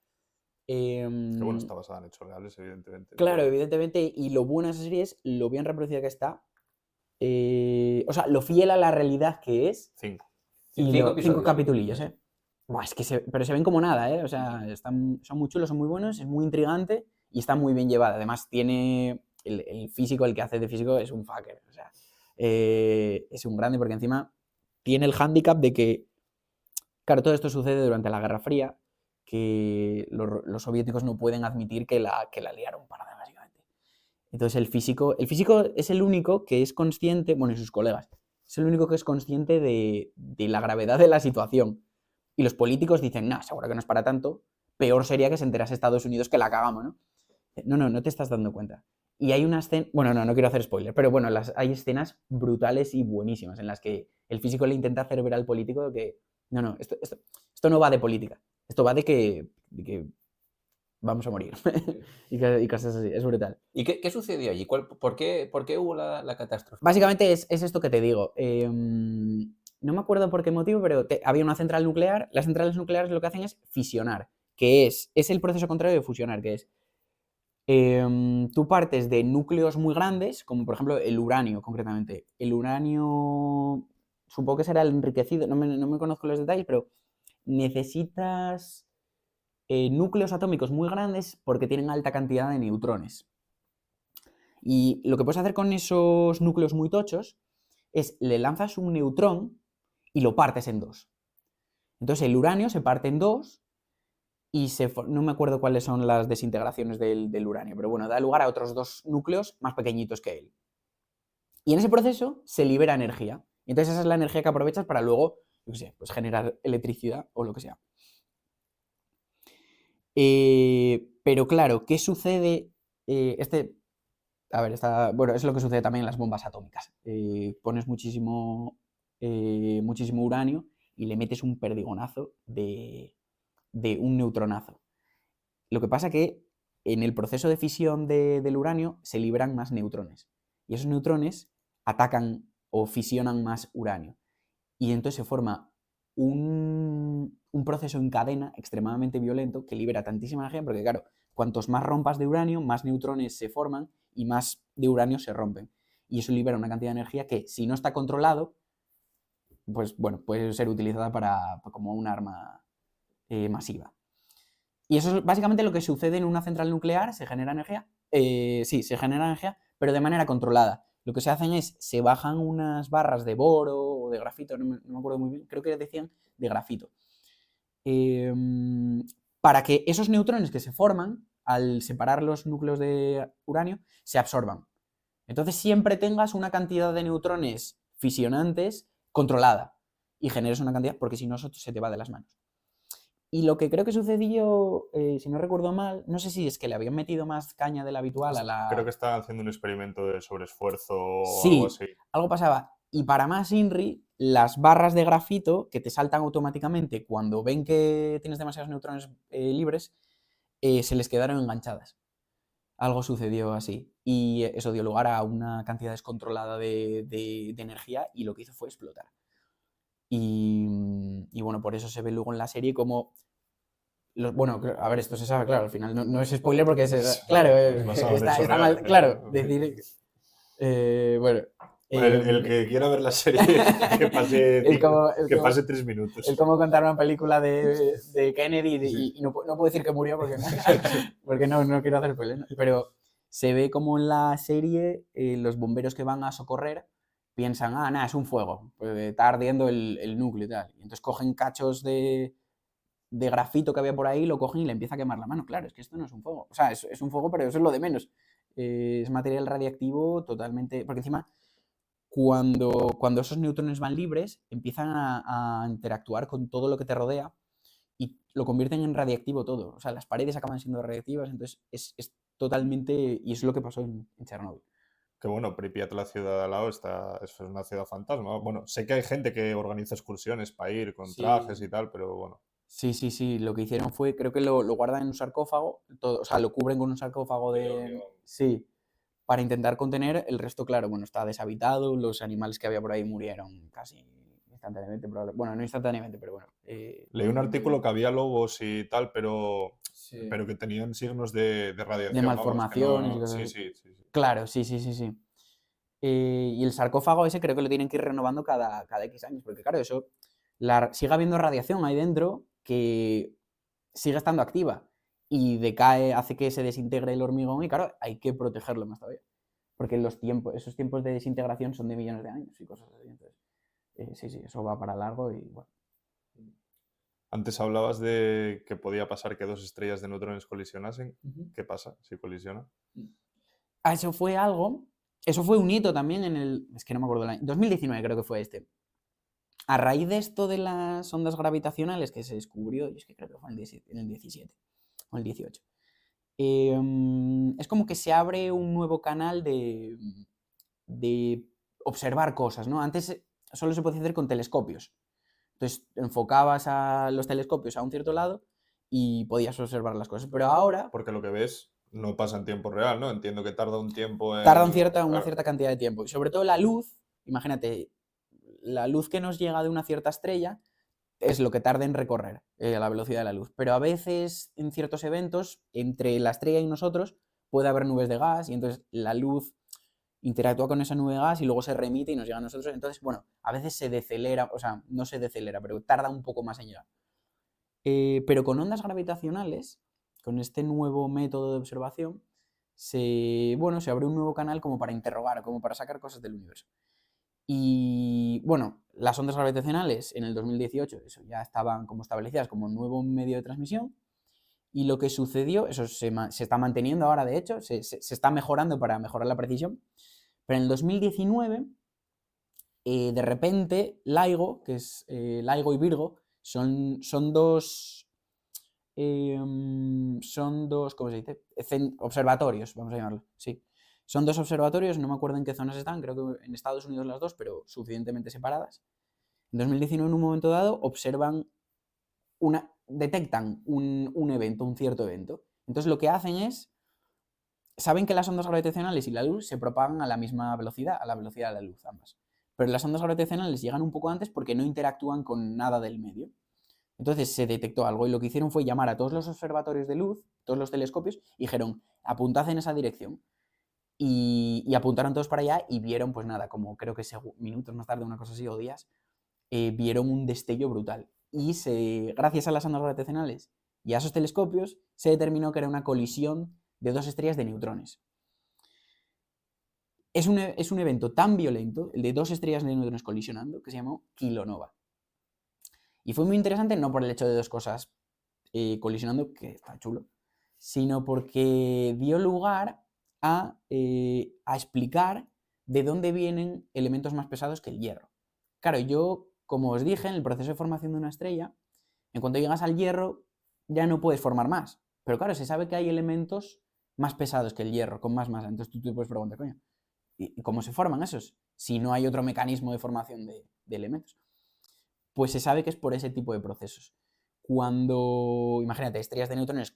Que bueno, está basada en hechos reales, evidentemente. Claro, evidentemente. Y lo bueno de esa serie es lo bien reproducida que está. O sea, lo fiel a la realidad que es. 5. Y 5 capitulillos, ¿eh? Buah, es que pero se ven como nada, ¿eh? O sea, son muy chulos, son muy buenos, es muy intrigante y está muy bien llevada. Además, tiene el físico, el que hace de físico es un fucker. O sea, es un grande porque encima tiene el hándicap de que, claro, todo esto sucede durante la Guerra Fría, que los soviéticos no pueden admitir que la liaron parada, básicamente. Entonces el físico es el único que es consciente, bueno, y sus colegas, es el único que es consciente de la gravedad de la situación. Y los políticos dicen, seguro que no es para tanto, peor sería que se enterase Estados Unidos que la cagamos, ¿no? No te estás dando cuenta. Y hay una escena, bueno, no quiero hacer spoiler, pero bueno, hay escenas brutales y buenísimas en las que el físico le intenta hacer ver al político que, esto no va de política, esto va de que vamos a morir y cosas así, es brutal. ¿Y qué sucedió allí? ¿Por qué hubo la catástrofe? Básicamente es esto que te digo. No me acuerdo por qué motivo, pero había una central nuclear. Las centrales nucleares lo que hacen es fisionar, que es el proceso contrario de fusionar, que es tú partes de núcleos muy grandes, como por ejemplo el uranio, concretamente. El uranio, supongo que será el enriquecido, no me conozco los detalles, pero necesitas núcleos atómicos muy grandes porque tienen alta cantidad de neutrones. Y lo que puedes hacer con esos núcleos muy tochos es le lanzas un neutrón y lo partes en dos. Entonces el uranio se parte en dos y no me acuerdo cuáles son las desintegraciones del uranio, pero bueno, da lugar a otros dos núcleos más pequeñitos que él. Y en ese proceso se libera energía. Entonces esa es la energía que aprovechas para luego, pues generar electricidad o lo que sea. Pero claro, ¿qué sucede? Es lo que sucede también en las bombas atómicas. Pones muchísimo uranio y le metes un perdigonazo de un neutronazo. Lo que pasa que en el proceso de fisión del uranio se liberan más neutrones. Y esos neutrones atacan o fisionan más uranio. Y entonces se forma un proceso en cadena extremadamente violento que libera tantísima energía, porque claro, cuantos más rompas de uranio, más neutrones se forman y más de uranio se rompen. Y eso libera una cantidad de energía que, si no está controlado, pues bueno, puede ser utilizada como un arma masiva. Y eso es básicamente lo que sucede en una central nuclear. Se genera energía. Sí, se genera energía, pero de manera controlada. Lo que se hacen es, se bajan unas barras de boro o de grafito, no me acuerdo muy bien, creo que decían de grafito. Para que esos neutrones que se forman, al separar los núcleos de uranio, se absorban. Entonces siempre tengas una cantidad de neutrones fisionantes controlada y generes una cantidad, porque si no eso se te va de las manos. Y lo que creo que sucedió, si no recuerdo mal, no sé si es que le habían metido más caña de la habitual a la... Creo que estaban haciendo un experimento de sobreesfuerzo o Sí, algo así. algo pasaba. Y para más INRI, las barras de grafito que te saltan automáticamente cuando ven que tienes demasiados neutrones libres, se les quedaron enganchadas. Algo sucedió así. Y eso dio lugar a una cantidad descontrolada de energía, y lo que hizo fue explotar. Y bueno, por eso se ve luego en la serie como... bueno, a ver, esto se sabe, claro, al final no es spoiler porque claro, está mal, claro, decir... bueno... El que quiera ver la serie, que pase 3 minutos. Es como contar una película de Kennedy y no puedo decir que murió porque no quiero hacer spoiler, ¿no? Pero se ve como en la serie los bomberos que van a socorrer piensan, nada, es un fuego, pues está ardiendo el núcleo y tal. Y entonces cogen cachos de grafito que había por ahí, lo cogen y le empieza a quemar la mano. Claro, es que esto no es un fuego. O sea, es un fuego, pero eso es lo de menos. Es material radiactivo totalmente... Porque encima, cuando esos neutrones van libres, empiezan a interactuar con todo lo que te rodea y lo convierten en radiactivo todo. O sea, las paredes acaban siendo radiactivas, entonces es totalmente... Y eso es lo que pasó en Chernóbil. Que bueno, Pripyat, la ciudad de al lado, es una ciudad fantasma. Bueno, sé que hay gente que organiza excursiones para ir con trajes y tal, pero bueno. Sí, lo que hicieron fue, creo que lo guardan en un sarcófago, o sea, lo cubren con un sarcófago Sí, para intentar contener. El resto, claro, bueno, está deshabitado, los animales que había por ahí murieron casi instantáneamente, bueno, no instantáneamente, pero bueno. Leí un artículo que había lobos y tal, pero que tenían signos de radiación. De malformaciones y cosas así. Sí. Claro, sí. Y el sarcófago ese creo que lo tienen que ir renovando cada X años, porque claro, eso, sigue habiendo radiación ahí dentro que sigue estando activa y decae, hace que se desintegre el hormigón y claro, hay que protegerlo más todavía, porque esos tiempos de desintegración son de millones de años y cosas así. Entonces, sí, eso va para largo y bueno. Antes hablabas de que podía pasar que 2 estrellas de neutrones colisionasen. ¿Qué pasa si colisionan? Eso fue un hito también es que no me acuerdo el año, 2019 creo que fue este. A raíz de esto de las ondas gravitacionales que se descubrió, y es que creo que fue en el 17 o el 18, es como que se abre un nuevo canal de observar cosas, ¿no? Antes solo se podía hacer con telescopios. Entonces enfocabas a los telescopios a un cierto lado y podías observar las cosas. Pero ahora... Porque lo que ves no pasa en tiempo real, ¿no? Entiendo que tarda un tiempo en... Tarda una cierta cantidad de tiempo. Y sobre todo la luz, imagínate, la luz que nos llega de una cierta estrella es lo que tarda en recorrer a la velocidad de la luz. Pero a veces, en ciertos eventos, entre la estrella y nosotros, puede haber nubes de gas y entonces la luz interactúa con esa nube de gas y luego se remite y nos llega a nosotros. Entonces, bueno, a veces se decelera, o sea, no se decelera, pero tarda un poco más en llegar. Pero con ondas gravitacionales, con este nuevo método de observación, se abre un nuevo canal como para interrogar, como para sacar cosas del universo. Y bueno, las ondas gravitacionales en el 2018 eso, ya estaban como establecidas como nuevo medio de transmisión. Y lo que sucedió, eso se está manteniendo ahora, de hecho, se está mejorando para mejorar la precisión. Pero en el 2019, de repente, LIGO, que es LIGO y Virgo, son dos, ¿cómo se dice? Observatorios, vamos a llamarlo, sí. Son dos observatorios, no me acuerdo en qué zonas están, creo que en Estados Unidos las dos, pero suficientemente separadas. En 2019, en un momento dado, detectan un evento, un cierto evento. Entonces lo que hacen es, saben que las ondas gravitacionales y la luz se propagan a la misma velocidad, a la velocidad de la luz, ambas. pero las ondas gravitacionales llegan un poco antes porque no interactúan con nada del medio. Entonces se detectó algo y lo que hicieron fue llamar a todos los observatorios de luz, todos los telescopios, y dijeron, apuntad en esa dirección. Y apuntaron todos para allá y vieron, pues nada, como creo que minutos más tarde, una cosa así, o días, vieron un destello brutal. Y gracias a las ondas gravitacionales y a esos telescopios, se determinó que era una colisión de dos estrellas de neutrones. Es un evento tan violento, el de dos estrellas de neutrones colisionando, que se llamó kilonova. Y fue muy interesante no por el hecho de dos cosas colisionando, que está chulo, sino porque dio lugar a explicar de dónde vienen elementos más pesados que el hierro. Claro, yo, como os dije, en el proceso de formación de una estrella, en cuanto llegas al hierro, ya no puedes formar más. Pero claro, se sabe que hay elementos más pesados que el hierro, con más masa. Entonces tú te puedes preguntar, coño, ¿y cómo se forman esos? Si no hay otro mecanismo de formación de elementos. Pues se sabe que es por ese tipo de procesos. Cuando, imagínate, estrellas de neutrones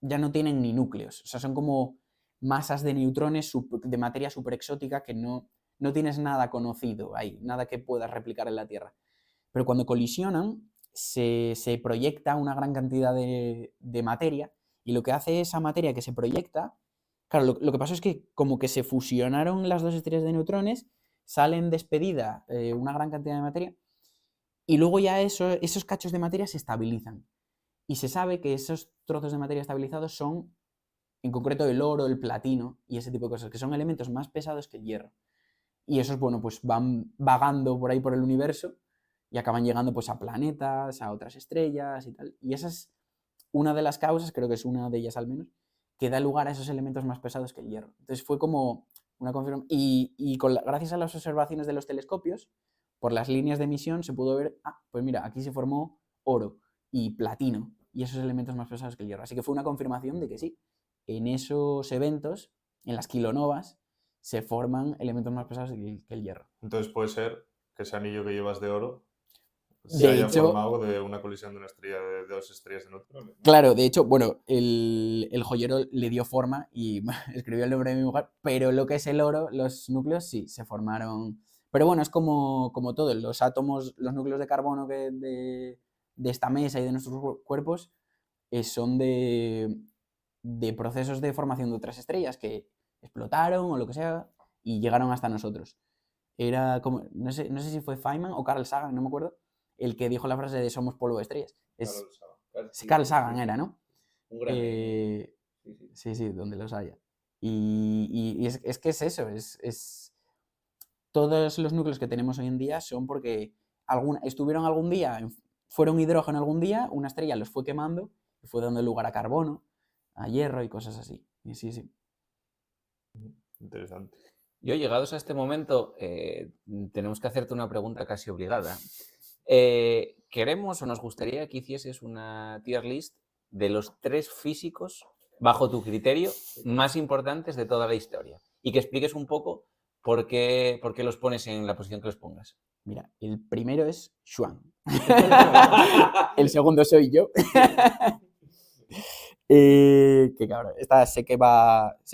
ya no tienen ni núcleos, o sea, son como masas de neutrones de materia súper exótica que no tienes nada conocido ahí, nada que puedas replicar en la Tierra. Pero cuando colisionan, se proyecta una gran cantidad de materia, y lo que hace esa materia que se proyecta, claro, lo que pasó es que como que se fusionaron las dos estrellas de neutrones, salen despedida una gran cantidad de materia, y luego ya esos cachos de materia se estabilizan. Y se sabe que esos trozos de materia estabilizados son, en concreto, el oro, el platino y ese tipo de cosas, que son elementos más pesados que el hierro. Y esos, bueno, pues van vagando por ahí por el universo y acaban llegando pues a planetas, a otras estrellas y tal. Y esa es una de las causas, creo que es una de ellas al menos, que da lugar a esos elementos más pesados que el hierro. Entonces fue como una confirmación. Y gracias a las observaciones de los telescopios, por las líneas de emisión se pudo ver, pues mira, aquí se formó oro y platino y esos elementos más pesados que el hierro. Así que fue una confirmación de que sí, en esos eventos, en las kilonovas, se forman elementos más pesados que el hierro. Entonces puede ser que ese anillo que llevas de oro se De haya hecho, formado de una colisión de una estrella de dos estrellas de neutrones, ¿no? claro, de hecho, bueno, el joyero le dio forma y escribió el nombre de mi mujer, pero lo que es el oro, los núcleos sí, se formaron. Pero bueno, es como todo, los átomos, los núcleos de carbono de esta mesa y de nuestros cuerpos son de procesos de formación de otras estrellas que explotaron o lo que sea y llegaron hasta nosotros. Era como, no sé si fue Feynman o Carl Sagan, no me acuerdo, el que dijo la frase de somos polvo de estrellas. Carl Sagan era, ¿no? Un gran Sí, donde los haya. Y es que es eso, todos los núcleos que tenemos hoy en día son porque estuvieron algún día, fueron hidrógeno algún día, una estrella los fue quemando y fue dando lugar a carbono, a hierro y cosas así. Y sí. Interesante. Yo, llegados a este momento, tenemos que hacerte una pregunta casi obligada. Queremos o nos gustaría que hicieses una tier list de los 3 físicos, bajo tu criterio, más importantes de toda la historia. Y que expliques un poco por qué los pones en la posición que los pongas. Mira, el primero es Schwann. El segundo soy yo. Que cabrón, esta sé que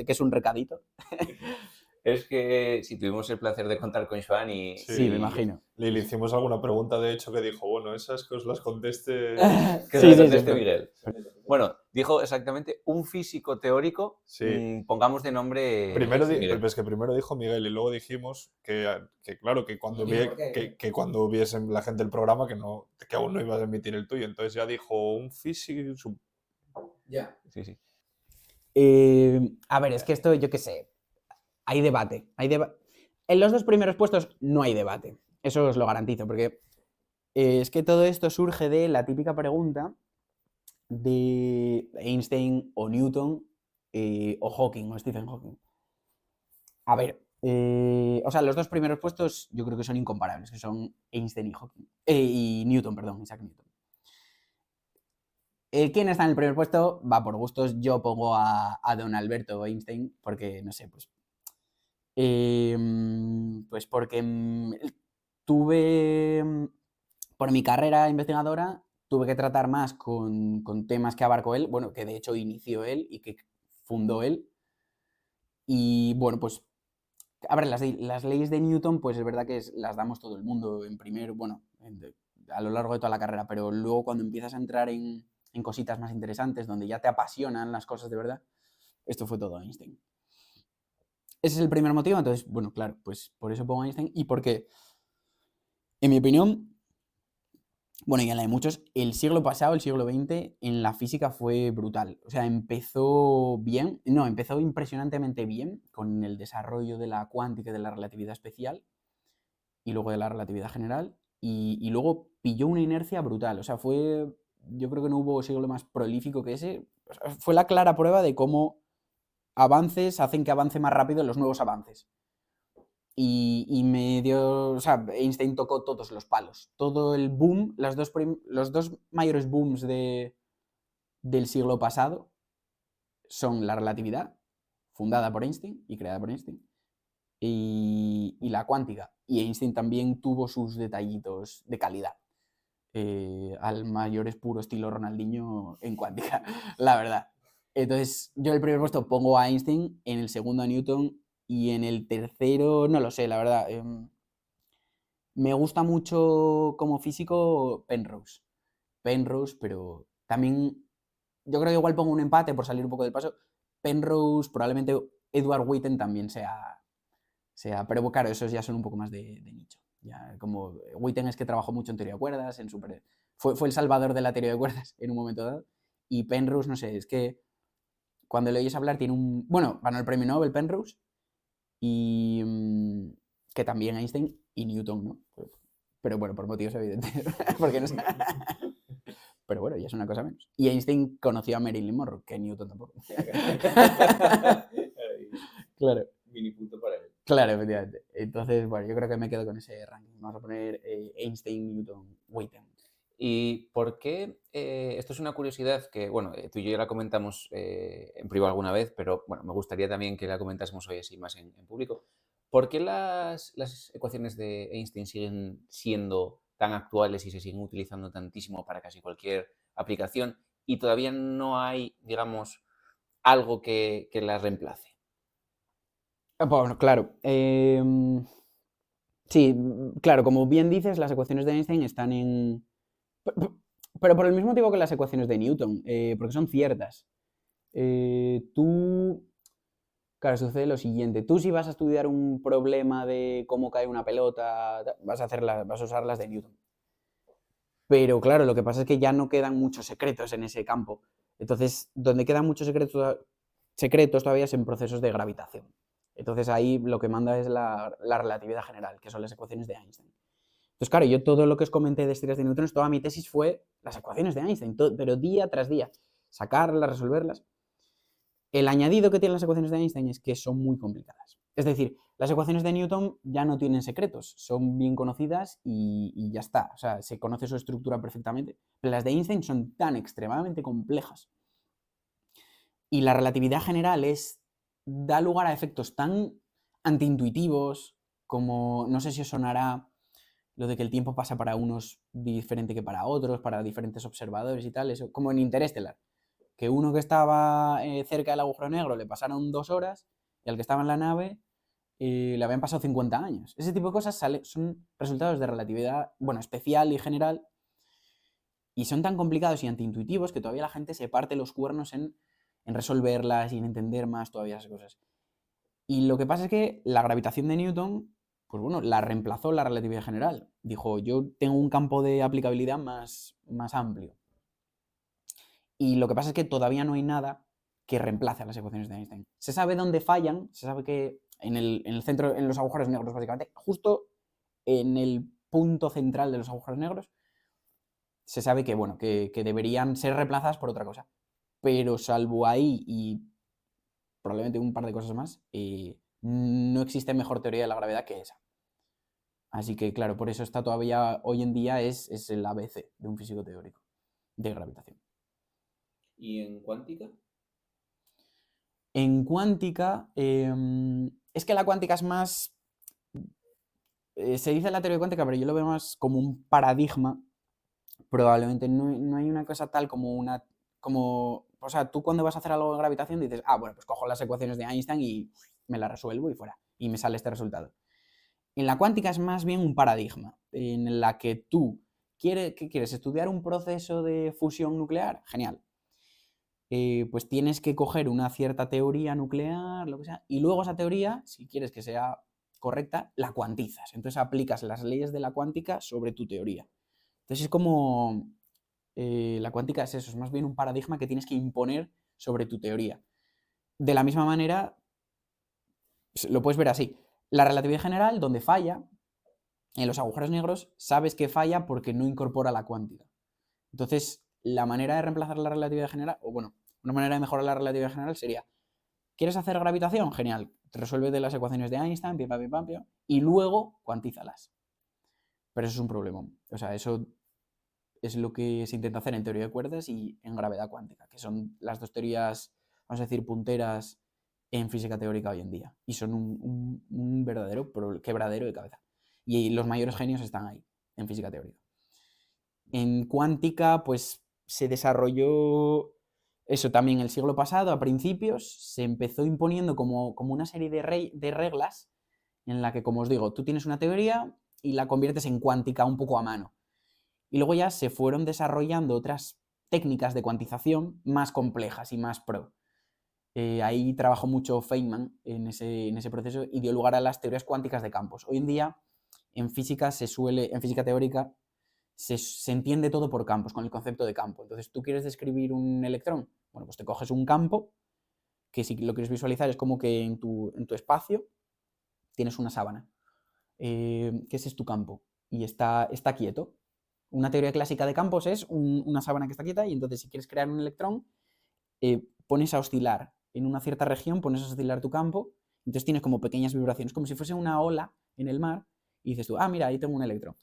es un recadito. Es que si tuvimos el placer de contar con Joan y... Sí, me imagino. Le hicimos alguna pregunta, de hecho, que dijo, bueno, esas que os las conteste... Que Sí, conteste Miguel. Bueno, dijo exactamente un físico teórico, pongamos de nombre... Primero, Miguel. Pues que primero dijo Miguel y luego dijimos que claro, que cuando, que cuando viesen la gente el programa que aún no ibas a emitir el tuyo, entonces ya dijo un físico... Ya. Sí. A ver, es que esto, yo qué sé, hay debate. En los 2 primeros puestos no hay debate, eso os lo garantizo, porque es que todo esto surge de la típica pregunta de Einstein o Newton o Hawking o Stephen Hawking. A ver, o sea, los 2 primeros puestos yo creo que son incomparables, que son Einstein y Hawking. Y Newton, perdón, Isaac Newton. ¿Quién está en el primer puesto? Va por gustos, yo pongo a don Alberto Einstein, porque, no sé, pues porque tuve, por mi carrera investigadora, tuve que tratar más con temas que abarcó él, bueno, que de hecho inició él y que fundó él. Y bueno, pues A ver, las leyes de Newton, pues es verdad que las damos todo el mundo en a lo largo de toda la carrera, pero luego cuando empiezas a entrar en cositas más interesantes, donde ya te apasionan las cosas de verdad, esto fue todo Einstein. Ese es el primer motivo, entonces, bueno, claro, pues por eso pongo Einstein y porque, en mi opinión, bueno, y en la de muchos, el siglo pasado, el siglo XX, en la física fue brutal. O sea, empezó impresionantemente bien con el desarrollo de la cuántica y de la relatividad especial y luego de la relatividad general y luego pilló una inercia brutal. O sea, yo creo que no hubo siglo más prolífico que ese. O sea, fue la clara prueba de cómo avances hacen que avance más rápido los nuevos avances. O sea, Einstein tocó todos los palos. Todo el boom, los dos mayores booms del siglo pasado son la relatividad, fundada por Einstein y creada por Einstein, y la cuántica. Y Einstein también tuvo sus detallitos de calidad. Al mayor es puro estilo Ronaldinho en cuántica, la verdad. Entonces, yo en el primer puesto pongo a Einstein, en el segundo a Newton, y en el tercero, no lo sé, la verdad. Me gusta mucho como físico Penrose, pero también yo creo que igual pongo un empate por salir un poco del paso. Penrose, probablemente Edward Witten también sea, pero claro, esos ya son un poco más de nicho. Ya, como Witten es que trabajó mucho en teoría de cuerdas, fue el salvador de la teoría de cuerdas en un momento dado. Y Penrose, no sé, es que cuando le oyes hablar bueno, ganó el premio Nobel Penrose y que también Einstein y Newton, ¿no? Pero bueno, por motivos evidentes. Porque no sé. Pero bueno, ya es una cosa menos. Y Einstein conoció a Marilyn Monroe, que Newton tampoco. Claro. Mini punto para él. Claro, efectivamente. Entonces, bueno, yo creo que me quedo con ese ranking. Vamos a poner Einstein, Newton, Witten. ¿Y por qué? Esto es una curiosidad que, bueno, tú y yo ya la comentamos en privado alguna vez, pero bueno, me gustaría también que la comentásemos hoy así más en público. ¿Por qué las ecuaciones de Einstein siguen siendo tan actuales y se siguen utilizando tantísimo para casi cualquier aplicación y todavía no hay, digamos, algo que las reemplace? Bueno, claro. Sí, claro, como bien dices, las ecuaciones de Einstein están en... Pero por el mismo motivo que las ecuaciones de Newton, porque son ciertas. Claro, sucede lo siguiente. Tú si vas a estudiar un problema de cómo cae una pelota, vas a usar las de Newton. Pero claro, lo que pasa es que ya no quedan muchos secretos en ese campo. Entonces, donde quedan muchos secretos todavía es en procesos de gravitación. Entonces ahí lo que manda es la relatividad general, que son las ecuaciones de Einstein. Entonces, claro, yo todo lo que os comenté de estrellas de neutrones, toda mi tesis fue las ecuaciones de Einstein, pero día tras día, sacarlas, resolverlas. El añadido que tienen las ecuaciones de Einstein es que son muy complicadas. Es decir, las ecuaciones de Newton ya no tienen secretos, son bien conocidas y ya está. O sea, se conoce su estructura perfectamente. Pero las de Einstein son tan extremadamente complejas. Y la relatividad general da lugar a efectos tan antiintuitivos como, no sé si os sonará lo de que el tiempo pasa para unos diferente que para otros, para diferentes observadores y tal, eso, como en Interestelar. Que uno que estaba cerca del agujero negro le pasaron 2 horas y al que estaba en la nave le habían pasado 50 años. Ese tipo de cosas son resultados de relatividad, bueno, especial y general, y son tan complicados y antiintuitivos que todavía la gente se parte los cuernos en resolverlas y en entender más todavía esas cosas. Y lo que pasa es que la gravitación de Newton, pues bueno, la reemplazó la relatividad general. Dijo, yo tengo un campo de aplicabilidad más amplio. Y lo que pasa es que todavía no hay nada que reemplace a las ecuaciones de Einstein. Se sabe dónde fallan, se sabe que en el centro, en los agujeros negros, básicamente, justo en el punto central de los agujeros negros, se sabe que, bueno, que deberían ser reemplazadas por otra cosa. Pero salvo ahí y probablemente un par de cosas más, no existe mejor teoría de la gravedad que esa. Así que, claro, por eso está todavía, hoy en día, es el ABC de un físico teórico de gravitación. ¿Y en cuántica? En cuántica, es que la cuántica es más... se dice la teoría cuántica, pero yo lo veo más como un paradigma. Probablemente no hay una cosa tal como una... o sea, tú cuando vas a hacer algo de gravitación dices, bueno, pues cojo las ecuaciones de Einstein y me las resuelvo y fuera. y me sale este resultado. En la cuántica es más bien un paradigma en la que tú ¿qué quieres? ¿Estudiar un proceso de fusión nuclear? Genial. Pues tienes que coger una cierta teoría nuclear, lo que sea, y luego esa teoría, si quieres que sea correcta, la cuantizas. Entonces aplicas las leyes de la cuántica sobre tu teoría. Entonces es como... la cuántica es eso, es más bien un paradigma que tienes que imponer sobre tu teoría. De la misma manera, lo puedes ver así. La relatividad general, donde falla, en los agujeros negros, sabes que falla porque no incorpora la cuántica. Entonces, la manera de reemplazar la relatividad general, o bueno, una manera de mejorar la relatividad general sería, ¿quieres hacer gravitación? Genial, resuelve de las ecuaciones de Einstein, pim, pam, pim, pam, pim, y luego cuantízalas. Pero eso es un problema. O sea, eso es lo que se intenta hacer en teoría de cuerdas y en gravedad cuántica, que son las dos teorías, vamos a decir, punteras en física teórica hoy en día. Y son un verdadero quebradero de cabeza. Y los mayores genios están ahí, en física teórica. En cuántica, pues se desarrolló eso también el siglo pasado, a principios, se empezó imponiendo como una serie de reglas en la que, como os digo, tú tienes una teoría y la conviertes en cuántica un poco a mano. Y luego ya se fueron desarrollando otras técnicas de cuantización más complejas y más pro. Ahí trabajó mucho Feynman en ese proceso y dio lugar a las teorías cuánticas de campos. Hoy en día, en física teórica, se entiende todo por campos, con el concepto de campo. Entonces, ¿tú quieres describir un electrón? Bueno, pues te coges un campo, que si lo quieres visualizar es como que en tu espacio tienes una sábana. Que ese es tu campo y está quieto. Una teoría clásica de campos es una sábana que está quieta y entonces si quieres crear un electrón, pones a oscilar en una cierta región, pones a oscilar tu campo, entonces tienes como pequeñas vibraciones, como si fuese una ola en el mar y dices tú, mira, ahí tengo un electrón.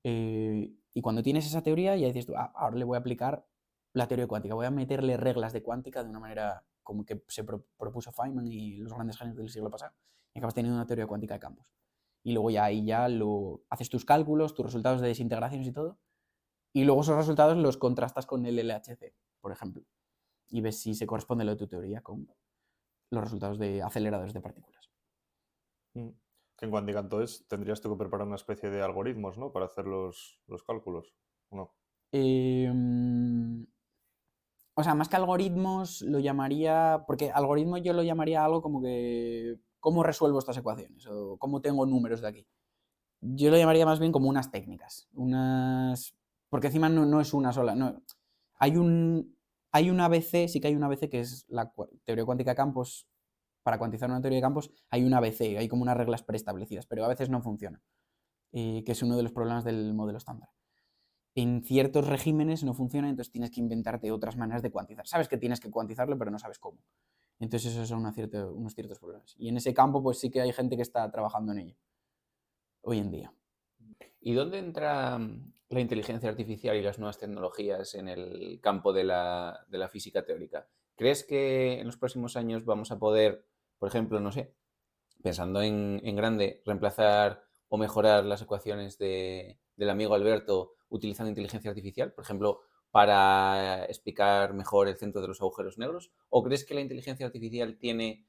Y cuando tienes esa teoría ya dices tú, ahora le voy a aplicar la teoría cuántica, voy a meterle reglas de cuántica de una manera como que se propuso Feynman y los grandes genios del siglo pasado y acabas teniendo una teoría cuántica de campos. Y luego ya ahí ya haces tus cálculos, tus resultados de desintegraciones y todo, y luego esos resultados los contrastas con el LHC, por ejemplo, y ves si se corresponde lo de tu teoría con los resultados de aceleradores de partículas. Que en cuántica entonces tendrías tú que preparar una especie de algoritmos, ¿no? Para hacer los cálculos, ¿o no? O sea, más que algoritmos, lo llamaría... Porque algoritmo yo lo llamaría algo como que... ¿Cómo resuelvo estas ecuaciones? O ¿cómo tengo números de aquí? Yo lo llamaría más bien como unas técnicas. Porque encima no es una sola. No. Hay un ABC, sí que hay un ABC que es la teoría cuántica de campos. Para cuantizar una teoría de campos hay un ABC, hay como unas reglas preestablecidas, pero a veces no funciona. Que es uno de los problemas del modelo estándar. En ciertos regímenes no funciona, entonces tienes que inventarte otras maneras de cuantizar. Sabes que tienes que cuantizarlo, pero no sabes cómo. Entonces esos son unos ciertos problemas. Y en ese campo pues sí que hay gente que está trabajando en ello hoy en día. ¿Y dónde entra la inteligencia artificial y las nuevas tecnologías en el campo de la física teórica? ¿Crees que en los próximos años vamos a poder, por ejemplo, no sé, pensando en grande, reemplazar o mejorar las ecuaciones del amigo Alberto utilizando inteligencia artificial, por ejemplo, para explicar mejor el centro de los agujeros negros? ¿O crees que la inteligencia artificial tiene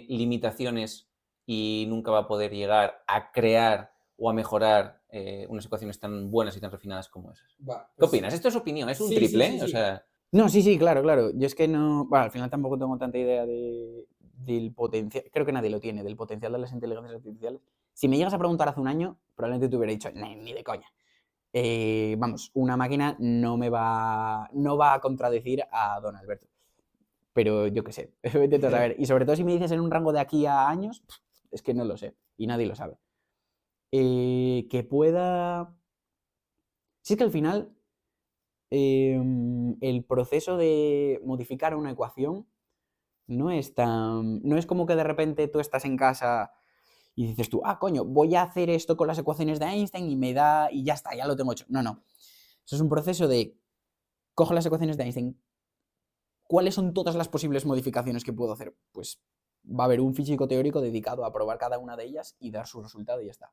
limitaciones y nunca va a poder llegar a crear o a mejorar unas ecuaciones tan buenas y tan refinadas como esas? ¿Qué opinas? Esto es opinión, es un triple, ¿eh? Sí. O sea... No, sí, claro. Yo es que no... Bueno, al final tampoco tengo tanta idea del potencial... Creo que nadie lo tiene, del potencial de las inteligencias artificiales. Si me llegas a preguntar hace un año, probablemente te hubiera dicho, ni de coña. Vamos, una máquina no va a contradecir a don Alberto. Pero yo qué sé, vete tú a saber. Y sobre todo si me dices en un rango de aquí a años, es que no lo sé. Y nadie lo sabe. Que pueda... Sí, es que al final el proceso de modificar una ecuación no es como que de repente tú estás en casa y dices tú, coño, voy a hacer esto con las ecuaciones de Einstein y ya está, ya lo tengo hecho. No. Eso es un proceso de cojo las ecuaciones de Einstein. ¿Cuáles son todas las posibles modificaciones que puedo hacer? Pues va a haber un físico teórico dedicado a probar cada una de ellas y dar su resultado y ya está.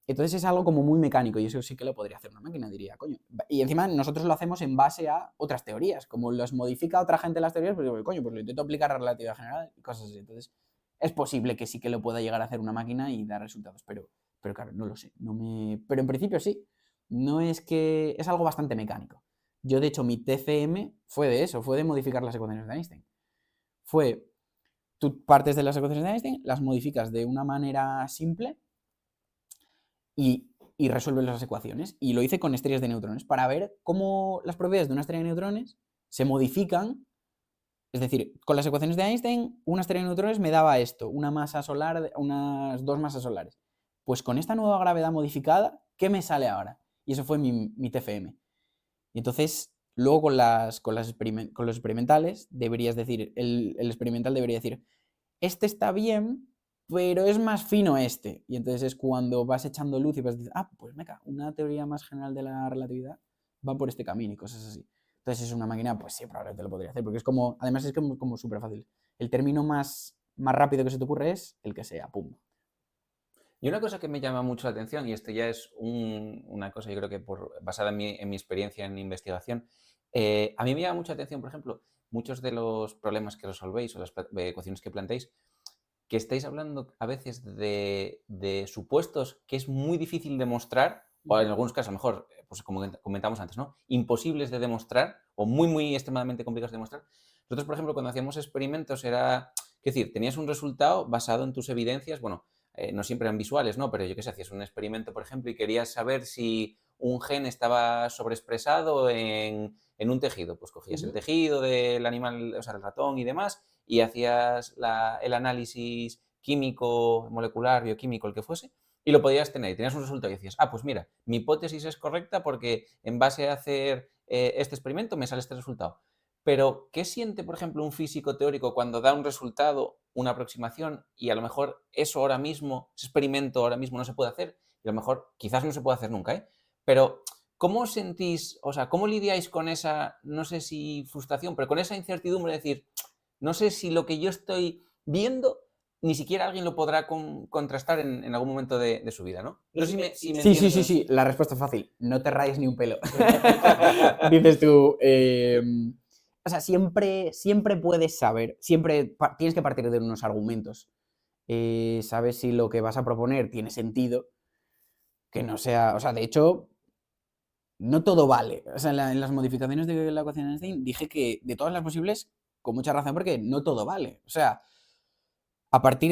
Entonces es algo como muy mecánico y eso sí que lo podría hacer una máquina, diría, coño. Y encima nosotros lo hacemos en base a otras teorías. Como las modifica otra gente las teorías, pues coño, pues lo intento aplicar a relatividad general y cosas así. Entonces Es posible que sí que lo pueda llegar a hacer una máquina y dar resultados, pero claro, no lo sé. Pero en principio sí. No es que... Es algo bastante mecánico. Yo, de hecho, mi TFM fue de eso, fue de modificar las ecuaciones de Einstein. Tú partes de las ecuaciones de Einstein, las modificas de una manera simple y resuelves las ecuaciones. Y lo hice con estrellas de neutrones para ver cómo las propiedades de una estrella de neutrones se modifican. Es decir, con las ecuaciones de Einstein, una estrella de neutrones me daba esto, una masa solar, unas 2 masas solares. Pues con esta nueva gravedad modificada, ¿qué me sale ahora? Y eso fue mi TFM. Y entonces, luego con los experimentales, deberías decir, el experimental debería decir, este está bien, pero es más fino este. Y entonces es cuando vas echando luz y vas diciendo, pues una teoría más general de la relatividad va por este camino y cosas así. Entonces es una máquina, pues sí, probablemente lo podría hacer, porque es como, además es como súper fácil. El término más rápido que se te ocurre es el que sea, pum. Y una cosa que me llama mucho la atención, y esto ya es una cosa, yo creo que basada en mi experiencia en investigación, a mí me llama mucho la atención, por ejemplo, muchos de los problemas que resolvéis o las ecuaciones que planteáis, que estáis hablando a veces de supuestos que es muy difícil demostrar, o en algunos casos, a lo mejor, pues como comentamos antes, ¿no? Imposibles de demostrar o muy, muy extremadamente complicados de demostrar. Nosotros, por ejemplo, cuando hacíamos experimentos era, es decir, tenías un resultado basado en tus evidencias, bueno, no siempre eran visuales, ¿no? Pero yo qué sé, hacías un experimento, por ejemplo, y querías saber si un gen estaba sobreexpresado en un tejido. Pues cogías el tejido del animal, o sea, el ratón y demás, y hacías el análisis químico, molecular, bioquímico, el que fuese, y lo podías tener. Y tenías un resultado y decías, pues mira, mi hipótesis es correcta porque en base a hacer este experimento me sale este resultado. Pero, ¿qué siente, por ejemplo, un físico teórico cuando da un resultado, una aproximación, y a lo mejor eso ahora mismo, ese experimento ahora mismo no se puede hacer? Y a lo mejor, quizás no se puede hacer nunca, ¿eh? Pero, ¿cómo sentís, o sea, cómo lidiáis con esa, no sé si frustración, pero con esa incertidumbre de decir, no sé si lo que yo estoy viendo ni siquiera alguien lo podrá contrastar en algún momento de su vida, ¿no? No sé si me entiendes. Sí, la respuesta es fácil. No te rayes ni un pelo. Dices tú, o sea, siempre puedes saber, siempre tienes que partir de unos argumentos. Sabes si lo que vas a proponer tiene sentido, que no sea, o sea, de hecho, no todo vale. O sea, en las modificaciones de la ecuación de Einstein dije que de todas las posibles, con mucha razón, porque no todo vale. O sea,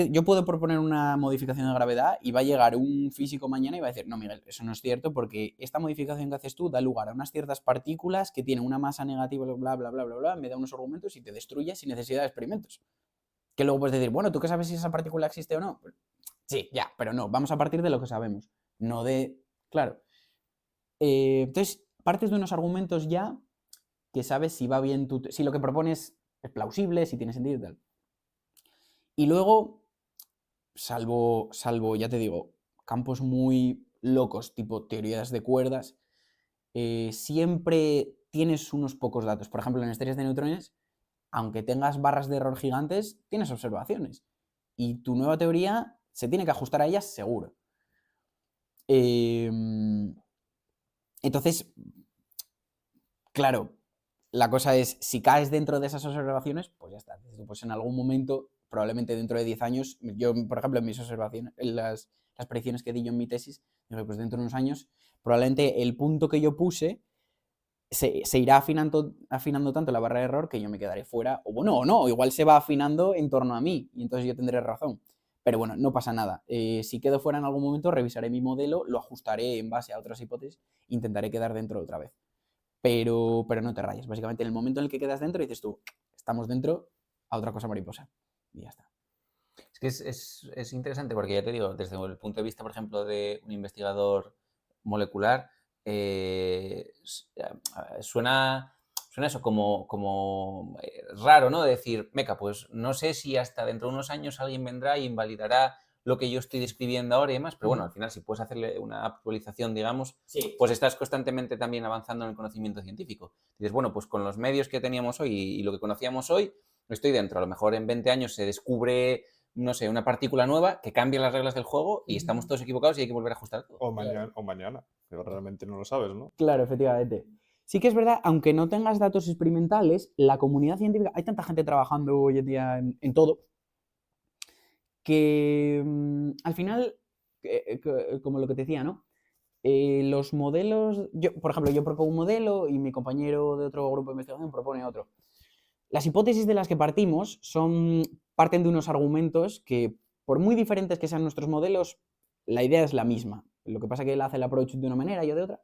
yo puedo proponer una modificación de gravedad y va a llegar un físico mañana y va a decir, no, Miguel, eso no es cierto porque esta modificación que haces tú da lugar a unas ciertas partículas que tienen una masa negativa, bla, bla, bla, bla, bla, me da unos argumentos y te destruye sin necesidad de experimentos. Que luego puedes decir, bueno, ¿tú qué sabes si esa partícula existe o no? Sí, ya, pero no, vamos a partir de lo que sabemos, no de... Claro. Entonces, partes de unos argumentos ya que sabes si va bien si lo que propones es plausible, si tiene sentido y tal. Y luego, salvo, ya te digo, campos muy locos, tipo teorías de cuerdas, siempre tienes unos pocos datos. Por ejemplo, en estrellas de neutrones, aunque tengas barras de error gigantes, tienes observaciones. Y tu nueva teoría se tiene que ajustar a ellas seguro. Entonces, claro, la cosa es, si caes dentro de esas observaciones, pues ya está. Pues en algún momento, probablemente dentro de 10 años, yo, por ejemplo, en mis observaciones, en las predicciones que di yo en mi tesis, dije, pues dentro de unos años, probablemente el punto que yo puse se irá afinando tanto la barra de error que yo me quedaré fuera, o bueno, o no, igual se va afinando en torno a mí, y entonces yo tendré razón. Pero bueno, no pasa nada. Si quedo fuera en algún momento, revisaré mi modelo, lo ajustaré en base a otras hipótesis, intentaré quedar dentro otra vez. Pero no te rayes. Básicamente, en el momento en el que quedas dentro, dices tú, estamos dentro, a otra cosa mariposa. Y ya está. Es que es interesante porque, ya te digo, desde el punto de vista, por ejemplo, de un investigador molecular, suena eso como raro, ¿no? De decir, meca, pues no sé si hasta dentro de unos años alguien vendrá y invalidará lo que yo estoy describiendo ahora y demás, pero bueno, al final si puedes hacerle una actualización, digamos, sí, pues estás constantemente también avanzando en el conocimiento científico. Dices, bueno, pues con los medios que teníamos hoy y lo que conocíamos hoy, estoy dentro. A lo mejor en 20 años se descubre, no sé, una partícula nueva que cambia las reglas del juego y estamos todos equivocados y hay que volver a ajustar todo. O mañana, pero realmente no lo sabes, ¿no? Claro, efectivamente. Sí que es verdad, aunque no tengas datos experimentales, la comunidad científica, hay tanta gente trabajando hoy en día en todo, que al final, como lo que te decía, ¿no? Los modelos, por ejemplo, yo propongo un modelo y mi compañero de otro grupo de investigación propone otro. Las hipótesis de las que partimos parten de unos argumentos que, por muy diferentes que sean nuestros modelos, la idea es la misma. Lo que pasa es que él hace el approach de una manera y yo de otra.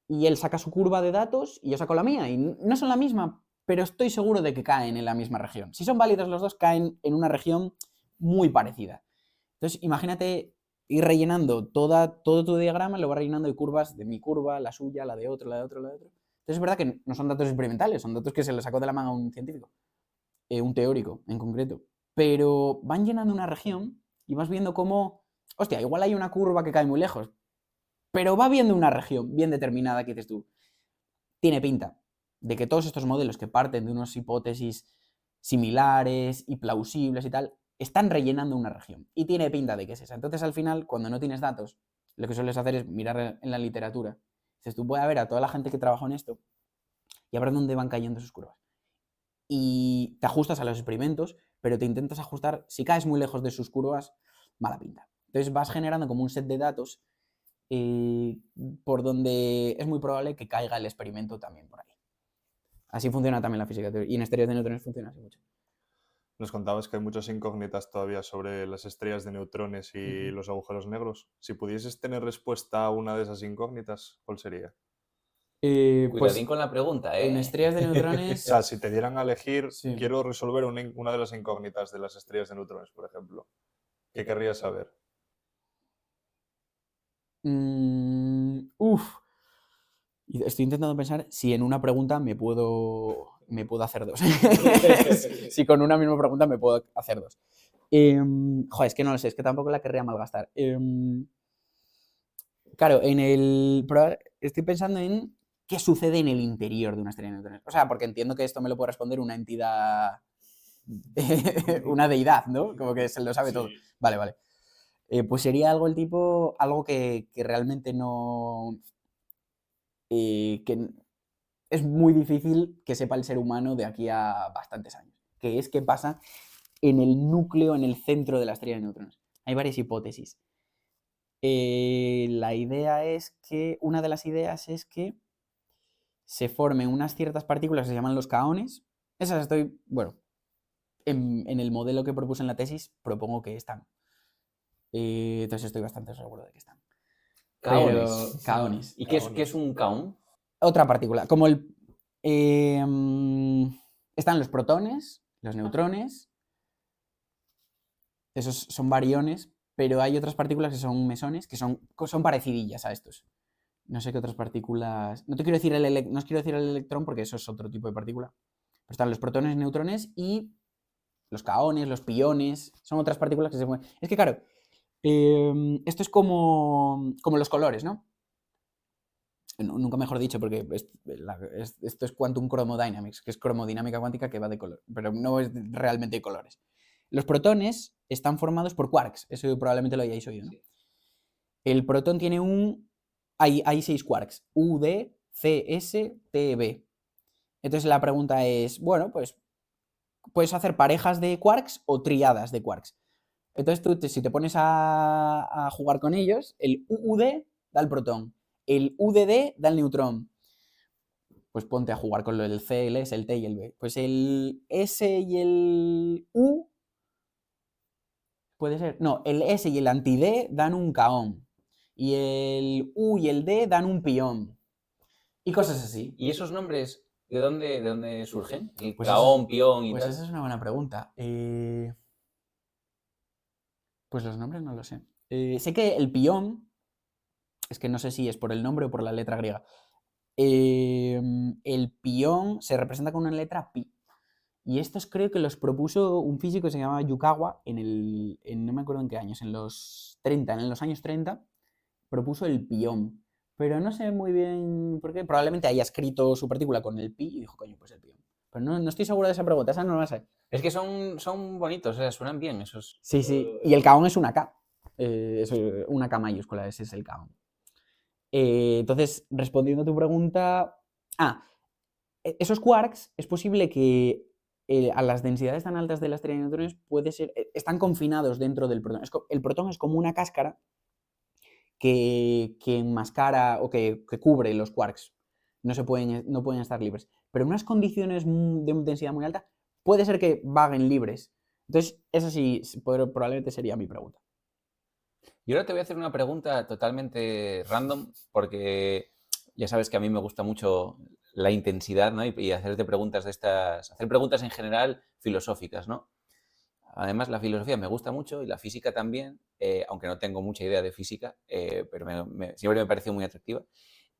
Y él saca su curva de datos y yo saco la mía. Y no son la misma, pero estoy seguro de que caen en la misma región. Si son válidos los dos, caen en una región muy parecida. Entonces, imagínate ir rellenando todo tu diagrama, lo vas rellenando de curvas, de mi curva, la suya, la de otro, la de otro, la de otro. Entonces, es verdad que no son datos experimentales, son datos que se le sacó de la manga a un científico, un teórico en concreto. Pero van llenando una región y vas viendo cómo, hostia, igual hay una curva que cae muy lejos, pero va viendo una región bien determinada que dices tú, tiene pinta de que todos estos modelos que parten de unas hipótesis similares y plausibles y tal, están rellenando una región. Y tiene pinta de que es esa. Entonces, al final, cuando no tienes datos, lo que sueles hacer es mirar en la literatura. Dices, tú puedes ver a toda la gente que trabajó en esto y a ver dónde van cayendo sus curvas. Y te ajustas a los experimentos, pero te intentas ajustar, si caes muy lejos de sus curvas, mala pinta. Entonces vas generando como un set de datos por donde es muy probable que caiga el experimento también por ahí. Así funciona también la física teórica. Y en estrellas de neutrones funciona así mucho. Nos contabas que hay muchas incógnitas todavía sobre las estrellas de neutrones y los agujeros negros. Si pudieses tener respuesta a una de esas incógnitas, ¿cuál sería? Cuidadín Pues con la pregunta, ¿eh? en estrellas de O neutrones... sea, si te dieran a elegir, Sí. quiero resolver una de las incógnitas de las estrellas de neutrones, por ejemplo. ¿Qué querrías saber? Y estoy intentando pensar si en una pregunta me puedo hacer dos. Si con una misma pregunta me puedo hacer dos. Joder, es que no lo sé, es que tampoco la querría malgastar. Claro, estoy pensando en qué sucede en el interior de una estrella de neutrones. O sea, porque entiendo que esto me lo puede responder una entidad, una deidad, ¿no? Como que se lo sabe todo. Vale. Pues sería algo algo que realmente no... que es muy difícil que sepa el ser humano de aquí a bastantes años, que es qué pasa en el núcleo, en el centro de la estrella de neutrones. Hay varias hipótesis. Una de las ideas es que se formen unas ciertas partículas que se llaman los kaones. Esas en el modelo que propuse en la tesis, propongo que están. Entonces estoy bastante seguro de que están. Kaones. Kaones. ¿Y qué es un kaon? Otra partícula. Como están los protones, los neutrones. Esos son bariones, pero hay otras partículas que son mesones, que son parecidillas a estos. No sé qué otras partículas... No quiero decir el electrón porque eso es otro tipo de partícula. Pero están los protones, neutrones y los kaones, los piones. Son otras partículas que se mueven. Es que claro, esto es como los colores, ¿no? Nunca mejor dicho, porque esto es Quantum Chromodynamics, que es cromodinámica cuántica que va de color, pero no es realmente de colores. Los protones están formados por quarks, eso probablemente lo hayáis oído, ¿no? El protón tiene hay 6 quarks, U, D, C, S, T, B. Entonces la pregunta es, bueno, pues puedes hacer parejas de quarks o triadas de quarks. Entonces tú, si te pones a jugar con ellos, el UUD da el protón, el UDD da el neutrón. Pues ponte a jugar con el C, el S, el T y el B. Pues el S y el U... Puede ser. No, el S y el anti-D dan un kaón. Y el U y el D dan un pión. Y cosas así. ¿Y esos nombres de dónde surgen? El Pues kaón, pión y Pues tal. esa es una buena pregunta. Pues los nombres no lo sé. Sé que el pión, es que no sé si es por el nombre o por la letra griega. El pión se representa con una letra pi. Y estos creo que los propuso un físico que se llamaba Yukawa no me acuerdo en qué años, en los años 30, propuso el pión. Pero no sé muy bien por qué. Probablemente haya escrito su partícula con el pi y dijo, coño, pues el pión. Pero no estoy seguro de esa pregunta, esa no la sé. Es que son bonitos, o sea, suenan bien esos. Sí. Y el kaón es una K. Es una K mayúscula, ese es el kaón. Entonces, respondiendo a tu pregunta... esos quarks es posible que a las densidades tan altas de la estrella de neutrones puede ser, están confinados dentro del protón. El protón es como una cáscara que enmascara o que cubre los quarks. No pueden estar libres. Pero en unas condiciones de densidad muy alta puede ser que vaguen libres. Entonces, esa sí probablemente sería mi pregunta. Y ahora te voy a hacer una pregunta totalmente random, porque ya sabes que a mí me gusta mucho la intensidad, ¿no? Y hacerte preguntas de estas, hacer preguntas en general filosóficas, ¿no? Además, la filosofía me gusta mucho y la física también, aunque no tengo mucha idea de física, pero siempre me pareció muy atractiva.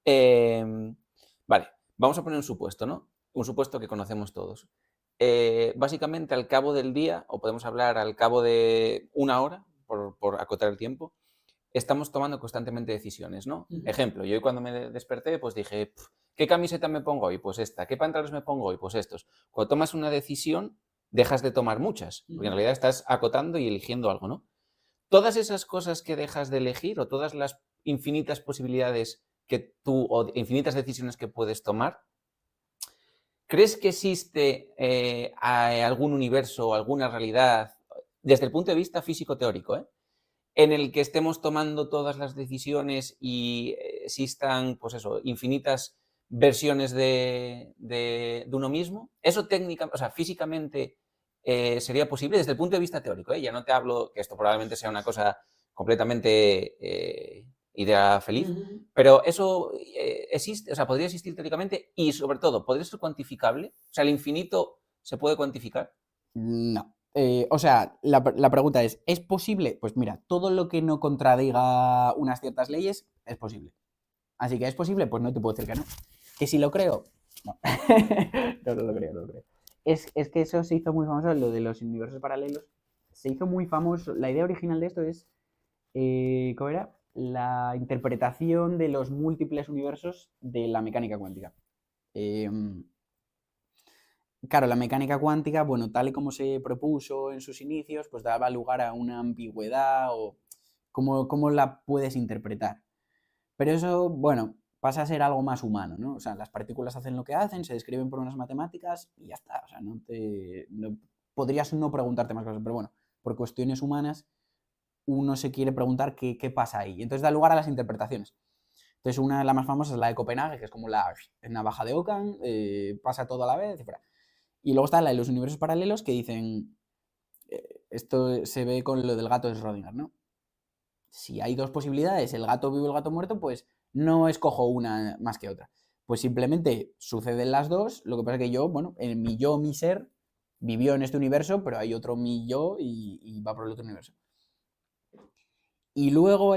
Vale, vamos a poner un supuesto, ¿no? Un supuesto que conocemos todos. Básicamente, al cabo del día, o podemos hablar al cabo de una hora, por acotar el tiempo, estamos tomando constantemente decisiones, ¿no? Ejemplo, yo hoy cuando me desperté, pues dije, ¿qué camiseta me pongo hoy? Pues esta. ¿Qué pantalones me pongo hoy? Pues estos. Cuando tomas una decisión, dejas de tomar muchas, porque en realidad estás acotando y eligiendo algo, ¿no? Todas esas cosas que dejas de elegir o todas las infinitas posibilidades o infinitas decisiones que puedes tomar, ¿crees que existe algún universo o alguna realidad, desde el punto de vista físico-teórico, en el que estemos tomando todas las decisiones y existan, pues eso, infinitas versiones de uno mismo? Eso técnicamente, o sea, físicamente sería posible desde el punto de vista teórico, ¿eh? Ya no te hablo que esto probablemente sea una cosa completamente idea feliz, pero eso existe, o sea, podría existir teóricamente y sobre todo, ¿podría ser cuantificable? O sea, ¿el infinito se puede cuantificar? No. O sea, la pregunta ¿es posible? Pues mira, todo lo que no contradiga unas ciertas leyes es posible. Así que ¿es posible? Pues no te puedo decir que no. ¿Que si lo creo? No. No lo creo, no lo creo. Es que eso se hizo muy famoso, lo de los universos paralelos. Se hizo muy famoso. La idea original de esto es, ¿cómo era? La interpretación de los múltiples universos de la mecánica cuántica. Claro, la mecánica cuántica, bueno, tal y como se propuso en sus inicios, pues daba lugar a una ambigüedad o cómo la puedes interpretar. Pero eso, bueno, pasa a ser algo más humano, ¿no? O sea, las partículas hacen lo que hacen, se describen por unas matemáticas y ya está. O sea, podrías no preguntarte más cosas, pero bueno, por cuestiones humanas uno se quiere preguntar qué pasa ahí. Y entonces da lugar a las interpretaciones. Entonces, una de las más famosas es la de Copenhague, que es como la navaja de Ockham, pasa todo a la vez, etc. Y luego está la de los universos paralelos que dicen, esto se ve con lo del gato de Schrödinger, ¿no? Si hay dos posibilidades, el gato vivo y el gato muerto, pues no escojo una más que otra. Pues simplemente suceden las dos, lo que pasa es que yo, bueno, mi ser, vivió en este universo, pero hay otro mi yo y va por el otro universo. Y luego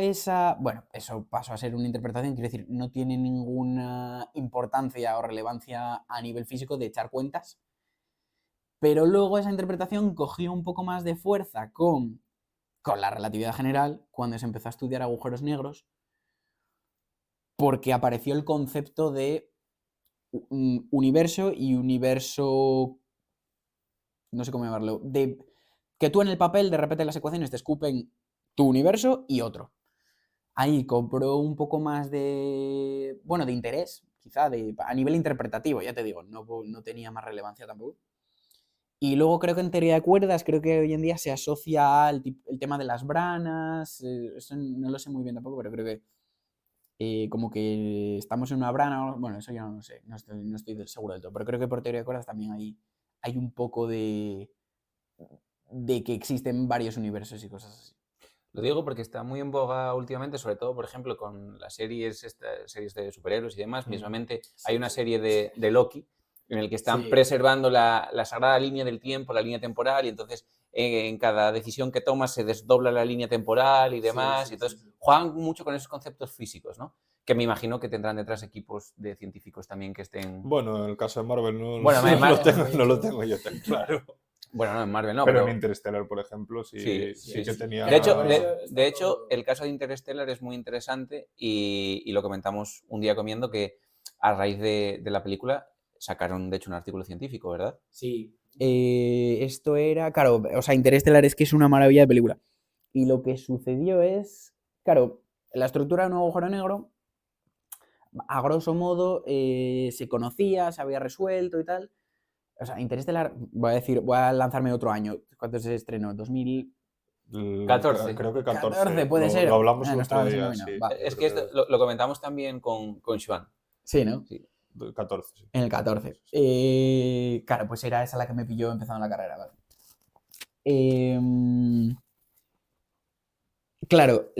bueno, eso pasó a ser una interpretación, quiero decir, no tiene ninguna importancia o relevancia a nivel físico de echar cuentas, pero luego esa interpretación cogió un poco más de fuerza con la relatividad general, cuando se empezó a estudiar agujeros negros, porque apareció el concepto de universo y universo, no sé cómo llamarlo, de que tú en el papel de repente las ecuaciones te escupen tu universo y otro. Ahí cobró un poco más de, bueno, de interés, quizá, a nivel interpretativo, ya te digo, no tenía más relevancia tampoco. Y luego creo que en teoría de cuerdas, creo que hoy en día se asocia al el tema de las branas, eso no lo sé muy bien tampoco, pero creo que como que estamos en una brana, bueno, eso ya no lo sé, no estoy seguro del todo, pero creo que por teoría de cuerdas también hay un poco de que existen varios universos y cosas así. Lo digo porque está muy en boga últimamente, sobre todo, por ejemplo, con las series de superhéroes y demás. Mismamente hay una serie de Loki en el que están preservando la sagrada línea del tiempo, la línea temporal, y entonces en cada decisión que tomas se desdobla la línea temporal y demás. Y entonces juegan mucho con esos conceptos físicos, ¿no? Que me imagino que tendrán detrás equipos de científicos también que estén... Bueno, en el caso de Marvel no lo tengo yo tan claro. Bueno, no, en Marvel no. Pero en Interstellar, por ejemplo, sí que tenía... De hecho, el caso de Interstellar es muy interesante y lo comentamos un día comiendo, que a raíz de la película sacaron, de hecho, un artículo científico, ¿verdad? Sí. Esto era, claro, o sea, Interstellar es que es una maravilla de película. Y lo que sucedió es, claro, la estructura de un agujero negro, a grosso modo, se conocía, se había resuelto y tal. O sea, Interestelar, voy a lanzarme otro año. ¿Cuánto se estrenó? 14. Creo que 14 14. puede ser. Lo hablamos el No otro estaba día, nominado. sí. Va. Yo Es que creo esto lo comentamos también con Xuan. Sí, ¿no? Sí. 14, sí. En el 14. Claro, pues era esa la que me pilló empezando la carrera, ¿vale? Claro,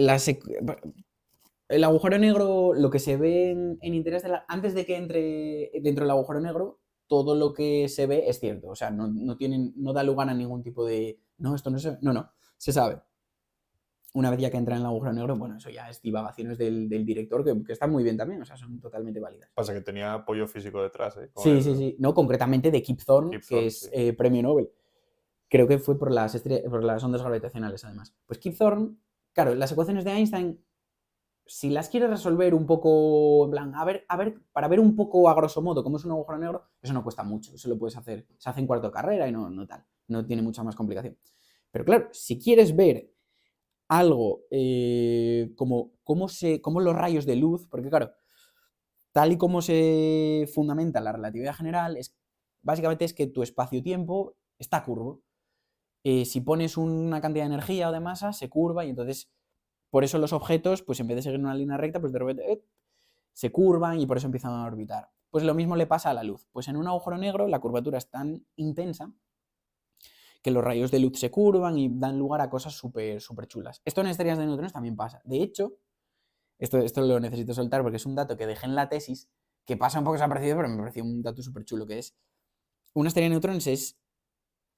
el agujero negro, lo que se ve en Interestelar, antes de que entre dentro del agujero negro, todo lo que se ve es cierto. O sea, no da lugar a ningún tipo de. No, esto no se ve. No, se sabe. Una vez ya que entra en el agujero negro, bueno, eso ya es divagaciones del director, que están muy bien también, o sea, son totalmente válidas. Pasa que tenía apoyo físico detrás, ¿eh? Sí. No, concretamente de Kip Thorne, que es premio Nobel. Creo que fue por las ondas gravitacionales, además. Pues Kip Thorne, claro, las ecuaciones de Einstein, si las quieres resolver un poco, en plan, a ver, para ver un poco a grosso modo cómo es un agujero negro, eso no cuesta mucho, eso lo puedes hacer, se hace en cuarto de carrera y no tal, no tiene mucha más complicación. Pero claro, si quieres ver algo como los rayos de luz, porque claro, tal y como se fundamenta la relatividad general, básicamente es que tu espacio-tiempo está curvo. Si pones una cantidad de energía o de masa, se curva y entonces, por eso los objetos, pues en vez de seguir una línea recta, pues de repente se curvan y por eso empiezan a orbitar. Pues lo mismo le pasa a la luz. Pues en un agujero negro la curvatura es tan intensa que los rayos de luz se curvan y dan lugar a cosas súper chulas. Esto en estrellas de neutrones también pasa. De hecho, esto lo necesito soltar porque es un dato que dejé en la tesis, que pasa un poco desaparecido, pero me pareció un dato súper chulo, que es una estrella de neutrones es,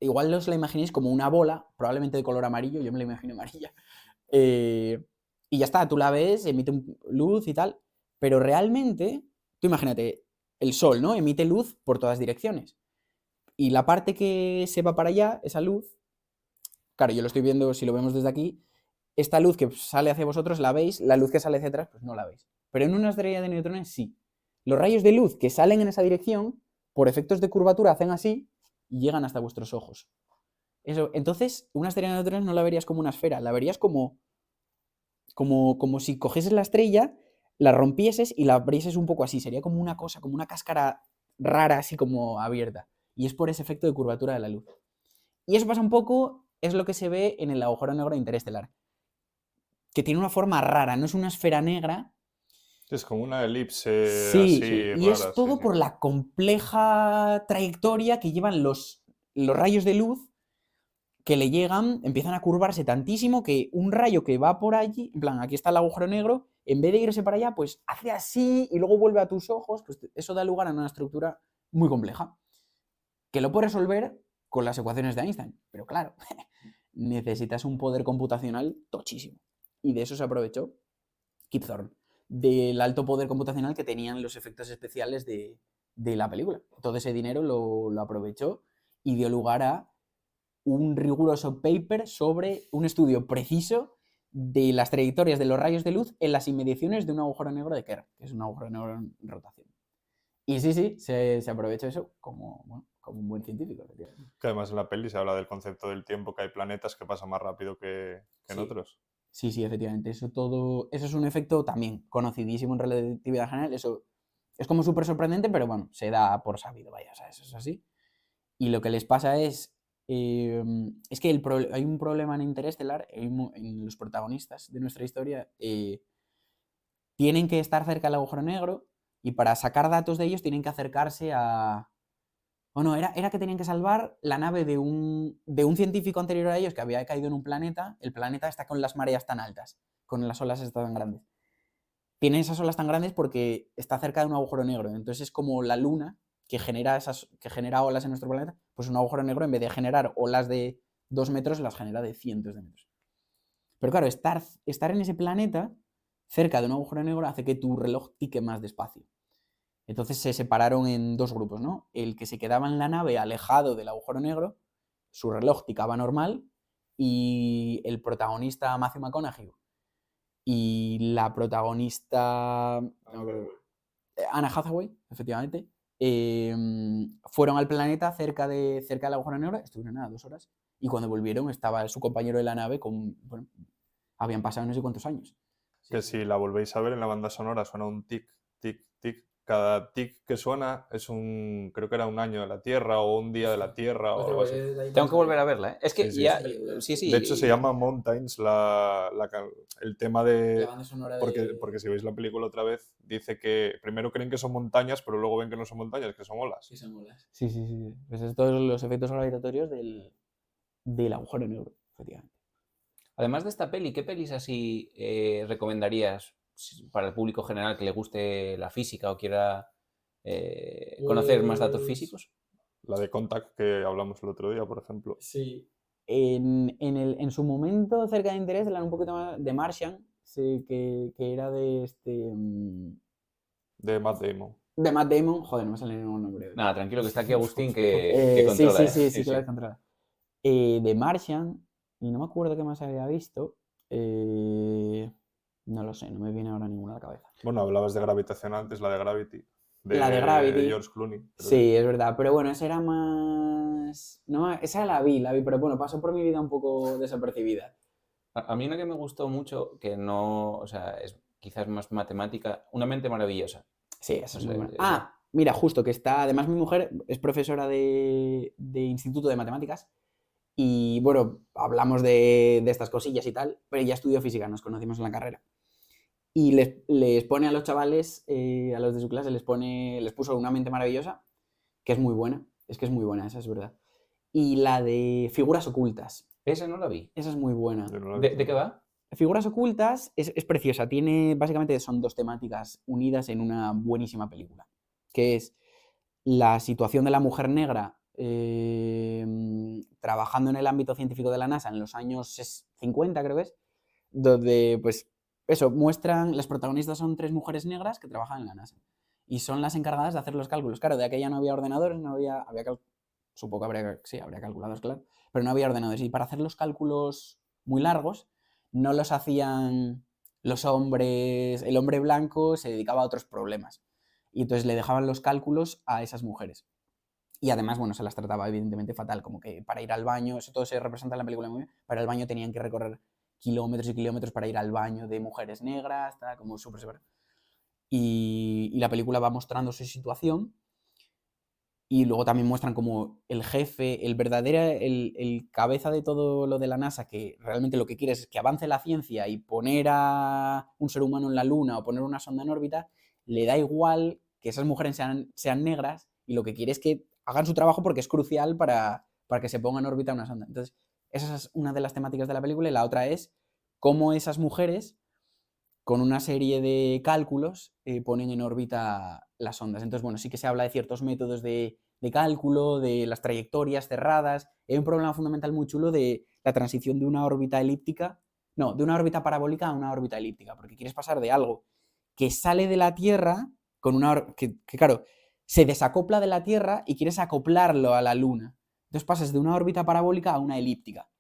igual os la imaginéis como una bola, probablemente de color amarillo, yo me la imagino amarilla, y ya está, tú la ves, emite luz y tal, pero realmente, tú imagínate, el Sol, ¿no? Emite luz por todas direcciones. Y la parte que se va para allá, esa luz, claro, yo lo estoy viendo, si lo vemos desde aquí, esta luz que sale hacia vosotros la veis, la luz que sale hacia atrás, pues no la veis. Pero en una estrella de neutrones sí. Los rayos de luz que salen en esa dirección, por efectos de curvatura, hacen así y llegan hasta vuestros ojos. Eso, entonces, una estrella de neutrones no la verías como una esfera, la verías como si cogieses la estrella, la rompieses y la abrieses un poco así. Sería como una cosa, como una cáscara rara, así como abierta. Y es por ese efecto de curvatura de la luz. Y eso pasa un poco, es lo que se ve en el agujero negro interestelar. Que tiene una forma rara, no es una esfera negra. Es como una elipse Sí, así y rara, es todo por la compleja trayectoria que llevan los rayos de luz que le llegan, empiezan a curvarse tantísimo que un rayo que va por allí, en plan, aquí está el agujero negro, en vez de irse para allá, pues hace así y luego vuelve a tus ojos, pues eso da lugar a una estructura muy compleja, que lo puedes resolver con las ecuaciones de Einstein, pero claro, necesitas un poder computacional tochísimo. Y de eso se aprovechó Kip Thorne, del alto poder computacional que tenían los efectos especiales de la película. Todo ese dinero lo aprovechó y dio lugar a un riguroso paper sobre un estudio preciso de las trayectorias de los rayos de luz en las inmediaciones de un agujero negro de Kerr, que es un agujero negro en rotación. Y sí, se aprovechó eso como un buen científico. Que además en la peli se habla del concepto del tiempo, que hay planetas que pasan más rápido que en otros. Sí, efectivamente. Eso es un efecto también conocidísimo en relatividad general. Eso es como súper sorprendente, pero bueno, se da por sabido, vaya, o sea, eso es así. Y lo que les pasa es que hay un problema en Interestelar, en los protagonistas de nuestra historia, tienen que estar cerca del agujero negro y para sacar datos de ellos tienen que acercarse a... Bueno, era que tenían que salvar la nave de un científico anterior a ellos que había caído en un planeta. El planeta está con las mareas tan altas, con las olas tan grandes. Tiene esas olas tan grandes porque está cerca de un agujero negro. Entonces es como la luna que genera olas en nuestro planeta, pues un agujero negro en vez de generar olas de 2 metros las genera de cientos de metros. Pero claro, estar en ese planeta cerca de un agujero negro hace que tu reloj tique más despacio. Entonces se separaron en dos grupos, ¿no? El que se quedaba en la nave alejado del agujero negro, su reloj ticaba normal, y el protagonista Matthew McConaughey y la protagonista Anna Hathaway, efectivamente, fueron al planeta cerca del agujero negro, estuvieron 2 horas, y cuando volvieron estaba su compañero de la nave habían pasado no sé cuántos años. Que si la volvéis a ver en la banda sonora suena un tic, tic, tic, cada tic que suena es creo que era un año de la Tierra o un día de la Tierra o algo así. Tengo que volver a verla, ¿eh? Es que Sí, sí. ya... Sí. De hecho, se llama Mountains el tema La de... banda sonora Porque si veis la película otra vez, dice que primero creen que son montañas, pero luego ven que no son montañas, que son olas. Sí, son olas. Sí. Pues estos son los efectos gravitatorios del agujero negro, efectivamente. Además de esta peli, ¿qué pelis así recomendarías para el público general que le guste la física o quiera conocer más datos físicos? La de Contact que hablamos el otro día, por ejemplo. Sí. En su momento cerca de interés, un poquito más de Martian, sí, que era de De Matt Damon. de Matt Damon. Joder, no me sale ningún nombre. Nada, tranquilo que está aquí Agustín que controla. Sí, que la controla. De Martian, y no me acuerdo qué más había visto. No lo sé, no me viene ahora ninguna a la cabeza. Bueno, hablabas de Gravitación antes, la de Gravity. La de Gravity. De George Clooney. Sí, es verdad, pero bueno, esa era más... No, esa la vi, pero bueno, pasó por mi vida un poco desapercibida. A mí una que me gustó mucho, que no, o sea, es quizás más matemática, Una mente maravillosa. Sí, esa es muy buena. Mira, justo que está, además mi mujer es profesora de Instituto de Matemáticas y bueno, hablamos de estas cosillas y tal, pero ella estudió física, nos conocimos en la carrera. Y les pone a los chavales, a los de su clase, les puso Una mente maravillosa, que es muy buena, esa es verdad. Y la de Figuras ocultas. Esa no la vi. Esa es muy buena. ¿De qué va? Figuras ocultas es preciosa, básicamente son dos temáticas unidas en una buenísima película, que es la situación de la mujer negra trabajando en el ámbito científico de la NASA en los años 50, creo que es, donde pues eso, muestran, las protagonistas son 3 mujeres negras que trabajan en la NASA y son las encargadas de hacer los cálculos. Claro, de aquella no había ordenadores, supongo que habría calculadores, claro, pero no había ordenadores y para hacer los cálculos muy largos no los hacían los hombres, el hombre blanco se dedicaba a otros problemas y entonces le dejaban los cálculos a esas mujeres. Y además, bueno, se las trataba evidentemente fatal, como que para ir al baño, eso todo se representa en la película muy bien, para ir al baño tenían que recorrer kilómetros y kilómetros para ir al baño de mujeres negras, está como súper. Y la película va mostrando su situación y luego también muestran como el jefe, el cabeza de todo lo de la NASA, que realmente lo que quiere es que avance la ciencia y poner a un ser humano en la luna o poner una sonda en órbita, le da igual que esas mujeres sean negras y lo que quiere es que hagan su trabajo porque es crucial para que se ponga en órbita una sonda. Entonces, esa es una de las temáticas de la película y la otra es cómo esas mujeres, con una serie de cálculos, ponen en órbita las ondas. Entonces, bueno, sí que se habla de ciertos métodos de cálculo, de las trayectorias cerradas. Hay un problema fundamental muy chulo de la transición de una órbita de una órbita parabólica a una órbita elíptica, porque quieres pasar de algo que sale de la Tierra con que claro, se desacopla de la Tierra y quieres acoplarlo a la Luna. Entonces pasas de una órbita parabólica a una elíptica.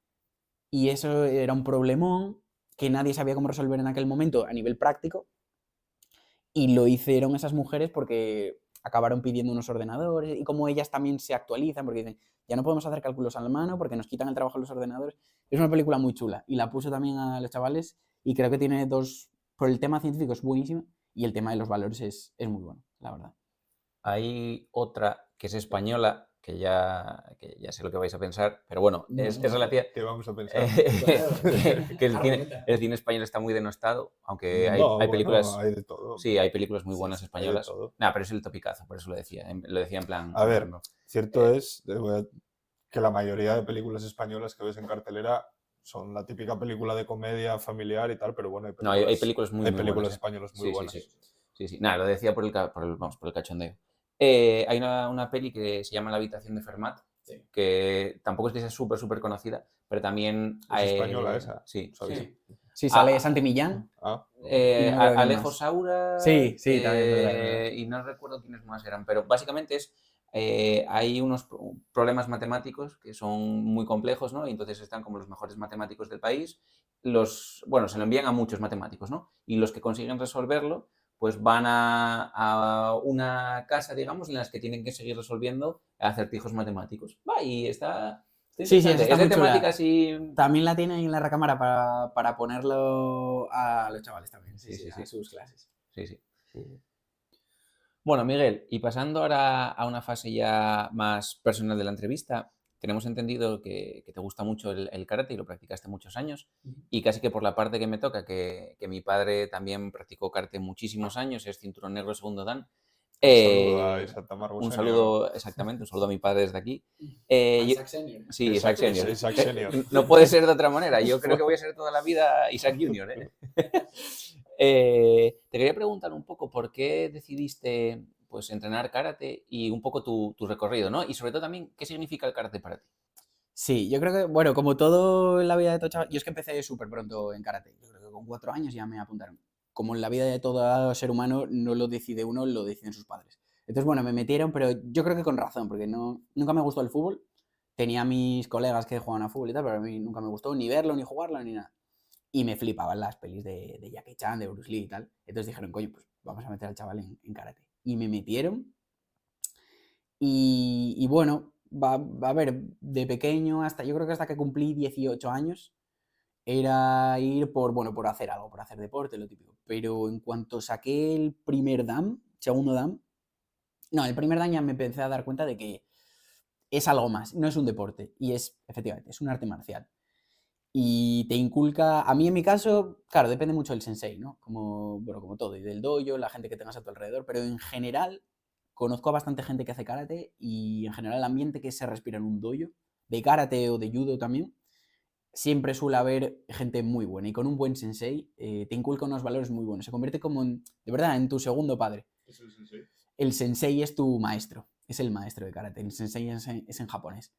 Y eso era un problemón que nadie sabía cómo resolver en aquel momento a nivel práctico. Y lo hicieron esas mujeres porque acabaron pidiendo unos ordenadores y como ellas también se actualizan porque dicen, ya no podemos hacer cálculos a la mano porque nos quitan el trabajo los ordenadores. Es una película muy chula y la puse también a los chavales y creo que tiene por el tema científico es buenísima y el tema de los valores es muy bueno, la verdad. Hay otra que es española, que ya sé lo que vais a pensar, pero bueno, es relativa. ¿Qué vamos a pensar? que el cine español está muy denostado, aunque hay películas. Hay de todo. Sí, hay películas muy buenas españolas. Nada, pero es el topicazo, por eso lo decía. Lo decía en plan. A ver, cierto es que la mayoría de películas españolas que ves en cartelera son la típica película de comedia familiar y tal, pero bueno, hay películas muy buenas, españolas muy buenas. Sí. Nada, lo decía por el cachondeo. Hay una peli que se llama La habitación de Fermat, que tampoco es que sea súper conocida, pero también... ¿Es española esa? Sí. Sí, sale Santi Millán. Alejo Saura. Sí, también. Y no recuerdo quiénes más eran, pero básicamente hay unos problemas matemáticos que son muy complejos, ¿no? Y entonces están como los mejores matemáticos del país. Se lo envían a muchos matemáticos, ¿no? Y los que consiguen resolverlo pues van a una casa, digamos, en las que tienen que seguir resolviendo acertijos matemáticos. Y está... Sí, está es de temática así... También la tienen en la recámara para ponerlo a los chavales también, a sus clases. Sí. Bueno, Miguel, y pasando ahora a una fase ya más personal de la entrevista, tenemos entendido que te gusta mucho el karate y lo practicaste muchos años. Y casi que por la parte que me toca, que mi padre también practicó karate muchísimos años, es cinturón negro segundo dan. Un saludo a Isaac Tamargo Un Senior. saludo, exactamente, un saludo a mi padre desde aquí. Isaac Senior. Sí, Isaac Senior. Isaac Senior. No puede ser de otra manera. Yo creo que voy a ser toda la vida Isaac Junior. Te quería preguntar un poco por qué decidiste pues, entrenar karate y un poco tu recorrido, ¿no? Y sobre todo también, ¿qué significa el karate para ti? Sí, yo creo que, bueno, como todo en la vida de todo chaval, yo es que empecé súper pronto en karate. Yo creo que con 4 años ya me apuntaron. Como en la vida de todo ser humano, no lo decide uno, lo deciden sus padres. Entonces, bueno, me metieron, pero yo creo que con razón, porque nunca me gustó el fútbol. Tenía mis colegas que jugaban a fútbol y tal, pero a mí nunca me gustó ni verlo, ni jugarlo, ni nada. Y me flipaban las pelis de Jackie Chan, de Bruce Lee y tal. Entonces dijeron, coño, pues vamos a meter al chaval en karate. Y me metieron. Y bueno, a ver, de pequeño hasta, yo creo que hasta que cumplí 18 años, era ir por hacer algo, por hacer deporte, lo típico. Pero en cuanto saqué el primer dan, segundo dan, no, el primer dan ya me empecé a dar cuenta de que es algo más, no es un deporte. Y efectivamente, es un arte marcial. Y te inculca, a mí en mi caso, claro, depende mucho del sensei, ¿no? Como todo, y del dojo, la gente que tengas a tu alrededor, pero en general conozco a bastante gente que hace karate y en general el ambiente que se respira en un dojo, de karate o de judo también, siempre suele haber gente muy buena y con un buen sensei te inculca unos valores muy buenos. Se convierte como, de verdad, en tu segundo padre. ¿Qué es el sensei? El sensei es tu maestro, es el maestro de karate. El sensei es en japonés.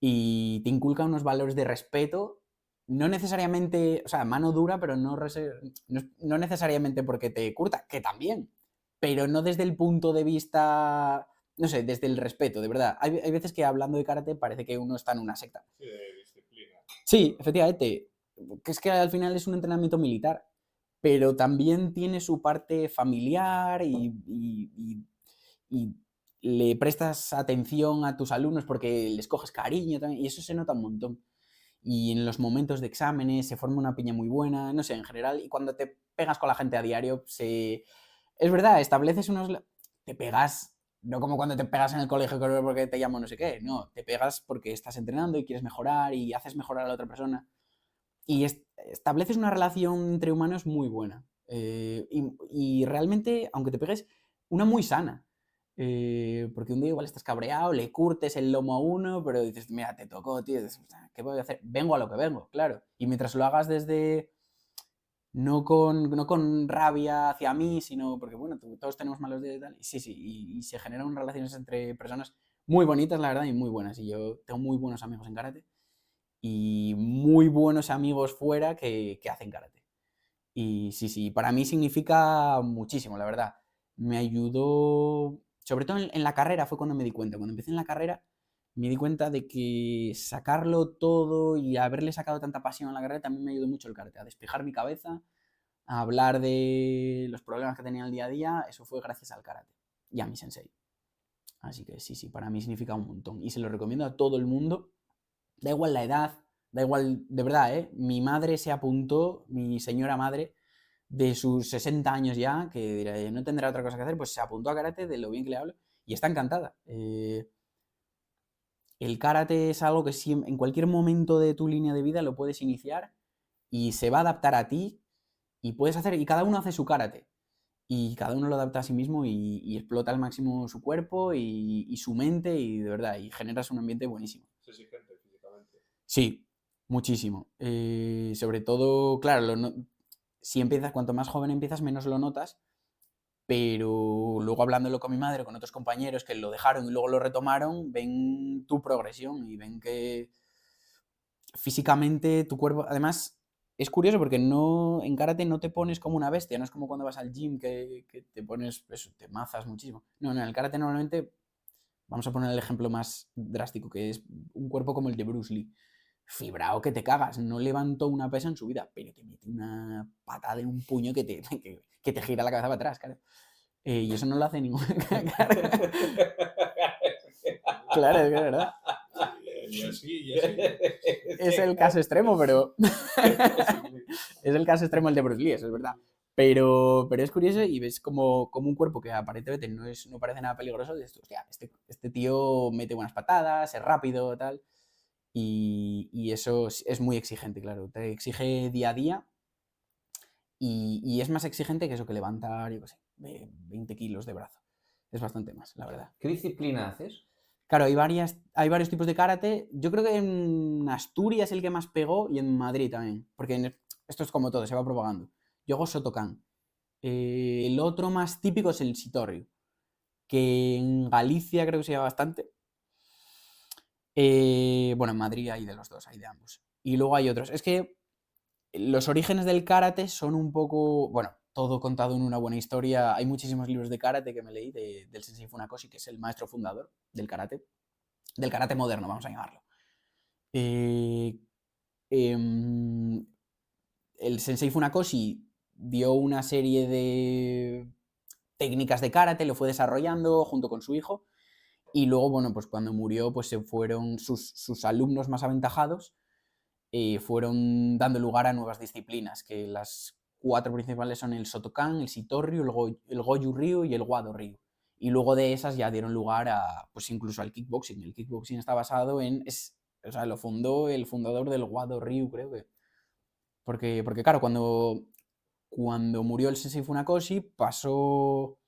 Y te inculca unos valores de respeto, no necesariamente, o sea, mano dura, pero no necesariamente porque te curta, que también, pero no desde el punto de vista, no sé, desde el respeto, de verdad. Hay veces que hablando de karate parece que uno está en una secta. Sí, de disciplina. Sí, efectivamente, que es que al final es un entrenamiento militar, pero también tiene su parte familiar y le prestas atención a tus alumnos porque les coges cariño también, y eso se nota un montón. Y en los momentos de exámenes se forma una piña muy buena, no sé, en general, y cuando te pegas con la gente a diario, es verdad, estableces te pegas, no como cuando te pegas en el colegio porque te llamo no sé qué, no, te pegas porque estás entrenando y quieres mejorar y haces mejorar a la otra persona. Y estableces una relación entre humanos muy buena. Y realmente, aunque te pegues, una muy sana. Porque un día igual estás cabreado, le curtes el lomo a uno, pero dices, mira, te tocó, tío, ¿qué voy a hacer? Vengo a lo que vengo, claro. Y mientras lo hagas desde, no con rabia hacia mí, sino porque, bueno, todos tenemos malos días y tal. Sí, y se generan relaciones entre personas muy bonitas, la verdad, y muy buenas. Y yo tengo muy buenos amigos en karate y muy buenos amigos fuera que hacen karate. Y sí, para mí significa muchísimo, la verdad. Me ayudó, sobre todo en la carrera fue cuando me di cuenta. Cuando empecé en la carrera me di cuenta de que sacarlo todo y haberle sacado tanta pasión a la carrera también me ayudó mucho el karate, a despejar mi cabeza, a hablar de los problemas que tenía el día a día. Eso fue gracias al karate y a mi sensei. Así que sí, para mí significa un montón. Y se lo recomiendo a todo el mundo. Da igual la edad, da igual, de verdad, ¿eh? Mi madre se apuntó, mi señora madre, de sus 60 años ya, que no tendrá otra cosa que hacer, pues se apuntó a karate de lo bien que le hablo y está encantada. El karate es algo que en cualquier momento de tu línea de vida lo puedes iniciar y se va a adaptar a ti y puedes hacer, y cada uno hace su karate. Y cada uno lo adapta a sí mismo y explota al máximo su cuerpo y su mente y de verdad, y generas un ambiente buenísimo. Es exigente físicamente. Sí, muchísimo. Sobre todo, claro, si empiezas, cuanto más joven empiezas, menos lo notas, pero luego hablándolo con mi madre, con otros compañeros que lo dejaron y luego lo retomaron, ven tu progresión y ven que físicamente tu cuerpo, además, es curioso porque en karate no te pones como una bestia, no es como cuando vas al gym que te pones, eso, te mazas muchísimo. No, en el karate normalmente, vamos a poner el ejemplo más drástico, que es un cuerpo como el de Bruce Lee. Fibrao que te cagas, no levantó una pesa en su vida, pero te mete una patada de un puño que te gira la cabeza para atrás, claro. Y eso no lo hace ningún... Claro, es que es verdad. Y así. Es el caso extremo, pero... es el caso extremo el de Bruce Lee, eso es verdad. Pero es curioso y ves como un cuerpo que aparentemente no parece nada peligroso, dices, hostia, este tío mete buenas patadas, es rápido, tal. Y eso es muy exigente, claro. Te exige día a día y es más exigente que eso, que levantar, yo qué sé, 20 kilos de brazo. Es bastante más, la verdad. ¿Qué disciplina haces? Claro, hay varios tipos de karate. Yo creo que en Asturias el que más pegó y en Madrid también. Porque esto es como todo, se va propagando. Yo hago Shotokan. El otro más típico es el Shitoryu, que en Galicia creo que se lleva bastante. Bueno, en Madrid hay de los dos, hay de ambos. Y luego hay otros. Es que los orígenes del karate son un poco, bueno, todo contado en una buena historia. Hay muchísimos libros de karate que me leí del Sensei Funakoshi, que es el maestro fundador del karate moderno, vamos a llamarlo. El Sensei Funakoshi dio una serie de técnicas de karate, lo fue desarrollando junto con su hijo, y luego, bueno, pues cuando murió, pues se fueron sus alumnos más aventajados, fueron dando lugar a nuevas disciplinas, que las 4 principales son el Shotokan, el Shitoryu, el Goju Ryu y el Wado Ryu. Y luego de esas ya dieron lugar a, pues incluso al kickboxing. El kickboxing está basado o sea, lo fundó el fundador del Wado Ryu, creo que. Porque claro, cuando murió el Sensei Funakoshi, pasó...